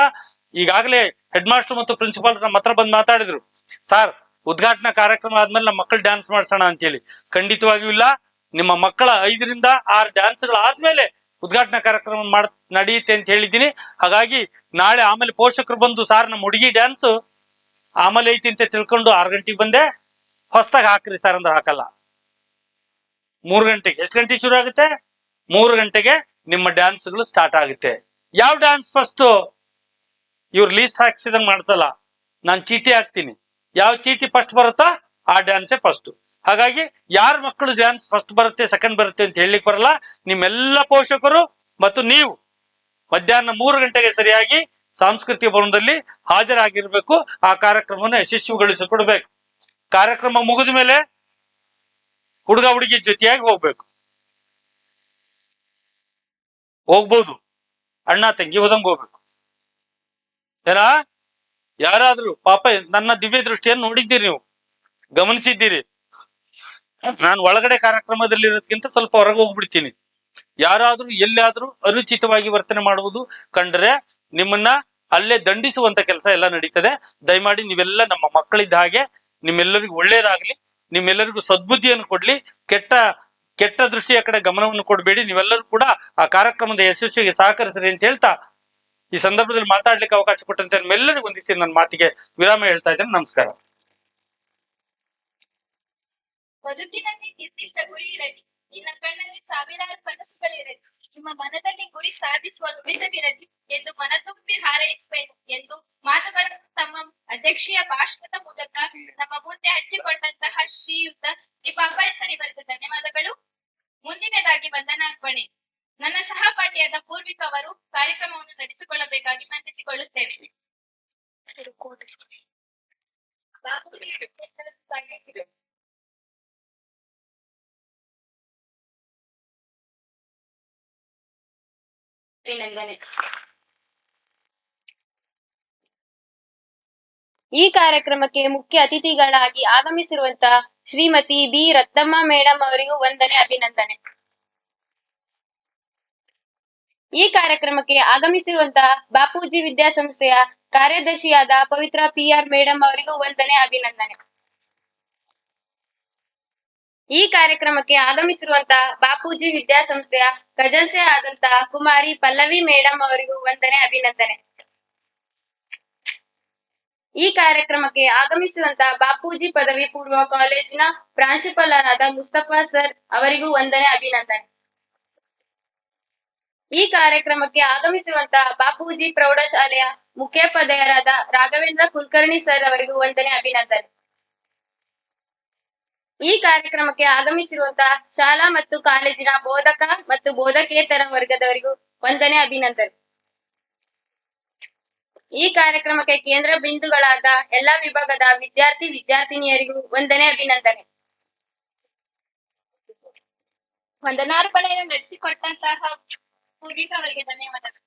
ಈಗಾಗಲೇ ಹೆಡ್ ಮಾಸ್ಟರ್ ಮತ್ತು ಪ್ರಿನ್ಸಿಪಾಲ್ ನಮ್ಮ ಹತ್ರ ಬಂದು ಮಾತಾಡಿದ್ರು, ಸಾರ್ ಉದ್ಘಾಟನಾ ಕಾರ್ಯಕ್ರಮ ಆದ್ಮೇಲೆ ನಮ್ಮ ಮಕ್ಕಳು ಡ್ಯಾನ್ಸ್ ಮಾಡ್ಸೋಣ ಅಂತೇಳಿ. ಖಂಡಿತವಾಗಿಯೂ ಇಲ್ಲ, ನಿಮ್ಮ ಮಕ್ಕಳ 5 ರಿಂದ 6 ಡ್ಯಾನ್ಸ್ಗಳು ಆದ್ಮೇಲೆ ಉದ್ಘಾಟನಾ ಕಾರ್ಯಕ್ರಮ ನಡೆಯುತ್ತೆ ಅಂತ ಹೇಳಿದ್ದೀನಿ. ಹಾಗಾಗಿ ನಾಳೆ ಆಮೇಲೆ ಪೋಷಕರು ಬಂದು ಸಾರ್ ನಮ್ಮ ಹುಡುಗಿ ಡ್ಯಾನ್ಸ್ ಆಮೇಲೆ ಐತಿ ಅಂತ ತಿಳ್ಕೊಂಡು 6 ಗಂಟೆಗೆ ಬಂದೆ ಹೊಸದಾಗಿ ಹಾಕ್ರಿ ಸರ್ ಅಂದ್ರೆ ಹಾಕಲ್ಲ. 3 ಗಂಟೆಗೆ, ಎಷ್ಟು ಗಂಟೆಗೆ ಶುರು ಆಗುತ್ತೆ? 3 ಗಂಟೆಗೆ ನಿಮ್ಮ ಡ್ಯಾನ್ಸ್ಗಳು ಸ್ಟಾರ್ಟ್ ಆಗುತ್ತೆ. ಯಾವ ಡ್ಯಾನ್ಸ್ ಫಸ್ಟ್? ಇವ್ರು ಲೀಸ್ಟ್ ಹಾಕ್ಸಿದಂಗ್ ಮಾಡ್ಸಲ್ಲ, ನಾನು ಚೀಟಿ ಹಾಕ್ತೀನಿ. ಯಾವ ಚೀಟಿ ಫಸ್ಟ್ ಬರುತ್ತಾ ಆ ಡ್ಯಾನ್ಸೇ ಫಸ್ಟ್. ಹಾಗಾಗಿ ಯಾರ ಮಕ್ಕಳು ಡ್ಯಾನ್ಸ್ ಫಸ್ಟ್ ಬರುತ್ತೆ, ಸೆಕೆಂಡ್ ಬರುತ್ತೆ ಅಂತ ಹೇಳಲಿಕ್ಕೆ ಬರಲ್ಲ. ನಿಮ್ಮೆಲ್ಲ ಪೋಷಕರು ಮತ್ತು ನೀವು ಮಧ್ಯಾಹ್ನ 3 ಗಂಟೆಗೆ ಸರಿಯಾಗಿ ಸಾಂಸ್ಕೃತಿಕ ಭವನದಲ್ಲಿ ಹಾಜರಾಗಿರ್ಬೇಕು. ಆ ಕಾರ್ಯಕ್ರಮವನ್ನು ಯಶಸ್ವಿಗೊಳಿಸಿಕೊಡ್ಬೇಕು. ಕಾರ್ಯಕ್ರಮ ಮುಗಿದ ಮೇಲೆ ಹುಡುಗ ಹುಡುಗಿ ಜೊತೆಯಾಗಿ ಹೋಗ್ಬೋದು, ಅಣ್ಣ ತಂಗಿ ಹೋದಂಗೆ ಹೋಗ್ಬೇಕು. ಏನಾ ಯಾರಾದ್ರೂ ಪಾಪ ನನ್ನ ದಿವ್ಯ ದೃಷ್ಟಿಯನ್ನು ನೋಡಿದ್ದೀರಿ, ನೀವು ಗಮನಿಸಿದ್ದೀರಿ. ನಾನು ಒಳಗಡೆ ಕಾರ್ಯಕ್ರಮದಲ್ಲಿ ಇರೋದಕ್ಕಿಂತ ಸ್ವಲ್ಪ ಹೊರಗೆ ಹೋಗ್ಬಿಡ್ತೀನಿ. ಯಾರಾದ್ರೂ ಎಲ್ಲಾದ್ರೂ ಅನುಚಿತವಾಗಿ ವರ್ತನೆ ಮಾಡುವುದು ಕಂಡ್ರೆ ನಿಮ್ಮನ್ನ ಅಲ್ಲೇ ದಂಡಿಸುವಂತ ಕೆಲಸ ಎಲ್ಲ ನಡೀತದೆ. ದಯಮಾಡಿ ನೀವೆಲ್ಲ ನಮ್ಮ ಮಕ್ಕಳಿದ್ದ ಹಾಗೆ, ನಿಮ್ಮೆಲ್ಲರಿಗೂ ಒಳ್ಳೇದಾಗ್ಲಿ, ನಿಮ್ಮೆಲ್ಲರಿಗೂ ಸದ್ಬುದ್ಧಿಯನ್ನು ಕೊಡ್ಲಿ, ಕೆಟ್ಟ ದೃಷ್ಟಿಯ ಕಡೆ ಗಮನವನ್ನು ಕೊಡಬೇಡಿ. ನೀವೆಲ್ಲರೂ ಕೂಡ ಆ ಕಾರ್ಯಕ್ರಮದ ಯಶಸ್ವಿಗೆ ಸಹಕರಿಸ್ರಿ ಅಂತ ಹೇಳ್ತಾ ಈ ಸಂದರ್ಭದಲ್ಲಿ ಮಾತಾಡ್ಲಿಕ್ಕೆ ಅವಕಾಶ ಕೊಟ್ಟಂತೆ ನಿಮ್ಮೆಲ್ಲರಿಗೂ ವಂದಿಸಿ ನನ್ನ ಮಾತಿಗೆ ವಿರಾಮ ಹೇಳ್ತಾ ಇದ್ದೇನೆ. ನಮಸ್ಕಾರ. ಬದುಕಿನಲ್ಲಿ ನಿರ್ದಿಷ್ಟ ಗುರಿ ಇರಲಿ, ನಿನ್ನ ಕಣ್ಣಲ್ಲಿ ಸಾವಿರಾರು ಕನಸುಗಳಿರಲಿ, ನಿಮ್ಮ ಮನದಲ್ಲಿ ಗುರಿ ಸಾಧಿಸುವ ನುಡಿತವಿರಲಿ ಎಂದು ಮನತುಂಬಿ ಹಾರೈಸುವೆನು ಎಂದು ಮಾತುಗಳನ್ನು ತಮ್ಮ ಅಧ್ಯಕ್ಷೀಯ ಭಾಷಣದ ಮೂಲಕ ನಮ್ಮ ಮುಂದೆ ಹಂಚಿಕೊಂಡಂತಹ ಶ್ರೀಯುತ ಡಿ.ಪಾಪಯ್ಯ ಇವರಿಗೆ ಧನ್ಯವಾದಗಳು. ಮುಂದಿನದಾಗಿ ವಂದನಾರ್ಪಣೆ. ನನ್ನ ಸಹಪಾಠಿಯಾದ ಪೂರ್ವಿಕ ಅವರು ಕಾರ್ಯಕ್ರಮವನ್ನು ನಡೆಸಿಕೊಳ್ಳಬೇಕಾಗಿ ವಂದಿಸಿಕೊಳ್ಳುತ್ತೇವೆ. ಅಭಿನಂದನೆ. ಈ ಕಾರ್ಯಕ್ರಮಕ್ಕೆ ಮುಖ್ಯ ಅತಿಥಿಗಳಾಗಿ ಆಗಮಿಸಿರುವಂತಹ ಶ್ರೀಮತಿ ಬಿ ರತ್ನಮ್ಮ ಮೇಡಮ್ ಅವರಿಗೂ ವಂದನೆ, ಅಭಿನಂದನೆ. ಈ ಕಾರ್ಯಕ್ರಮಕ್ಕೆ ಆಗಮಿಸಿರುವಂತಹ ಬಾಪೂಜಿ ವಿದ್ಯಾಸಂಸ್ಥೆಯ ಕಾರ್ಯದರ್ಶಿಯಾದ ಪವಿತ್ರ PR ಮೇಡಮ್ ಅವರಿಗೂ ವಂದನೆ, ಅಭಿನಂದನೆ. ಈ ಕಾರ್ಯಕ್ರಮಕ್ಕೆ ಆಗಮಿಸಿರುವಂತಹ ಬಾಪೂಜಿ ವಿದ್ಯಾಸಂಸ್ಥೆಯ ಖಜಾನ್ಸಿ ಆದಂತಹ ಕುಮಾರಿ ಪಲ್ಲವಿ ಮೇಡಮ್ ಅವರಿಗೂ ವಂದನೆ, ಅಭಿನಂದನೆ. ಈ ಕಾರ್ಯಕ್ರಮಕ್ಕೆ ಆಗಮಿಸಿರುವಂತಹ ಬಾಪೂಜಿ ಪದವಿ ಪೂರ್ವ ಕಾಲೇಜಿನ ಪ್ರಾಂಶುಪಾಲರಾದ ಮುಸ್ತಫಾ ಸರ್ ಅವರಿಗೂ ವಂದನೆ, ಅಭಿನಂದನೆ. ಈ ಕಾರ್ಯಕ್ರಮಕ್ಕೆ ಆಗಮಿಸಿರುವಂತಹ ಬಾಪೂಜಿ ಪ್ರೌಢಶಾಲೆಯ ಮುಖ್ಯೋಪಾಧ್ಯಾಯರಾದ ರಾಘವೇಂದ್ರ ಕುಲಕರ್ಣಿ ಸರ್ ಅವರಿಗೂ ವಂದನೆ, ಅಭಿನಂದನೆ. ಈ ಕಾರ್ಯಕ್ರಮಕ್ಕೆ ಆಗಮಿಸಿರುವಂತಹ ಶಾಲಾ ಮತ್ತು ಕಾಲೇಜಿನ ಬೋಧಕ ಮತ್ತು ಬೋಧಕೇತರ ವರ್ಗದವರಿಗೂ ವಂದನೆ, ಅಭಿನಂದನೆ. ಈ ಕಾರ್ಯಕ್ರಮಕ್ಕೆ ಕೇಂದ್ರ ಬಿಂದುಗಳಾದ ಎಲ್ಲಾ ವಿಭಾಗದ ವಿದ್ಯಾರ್ಥಿ ವಿದ್ಯಾರ್ಥಿನಿಯರಿಗೂ ವಂದನೆ, ಅಭಿನಂದನೆ. ವಂದನಾರ್ಪಣೆಯನ್ನು ನಡೆಸಿಕೊಟ್ಟಂತಹ ಪೂರ್ವಿಕ ಅವರಿಗೆ ಧನ್ಯವಾದಗಳು.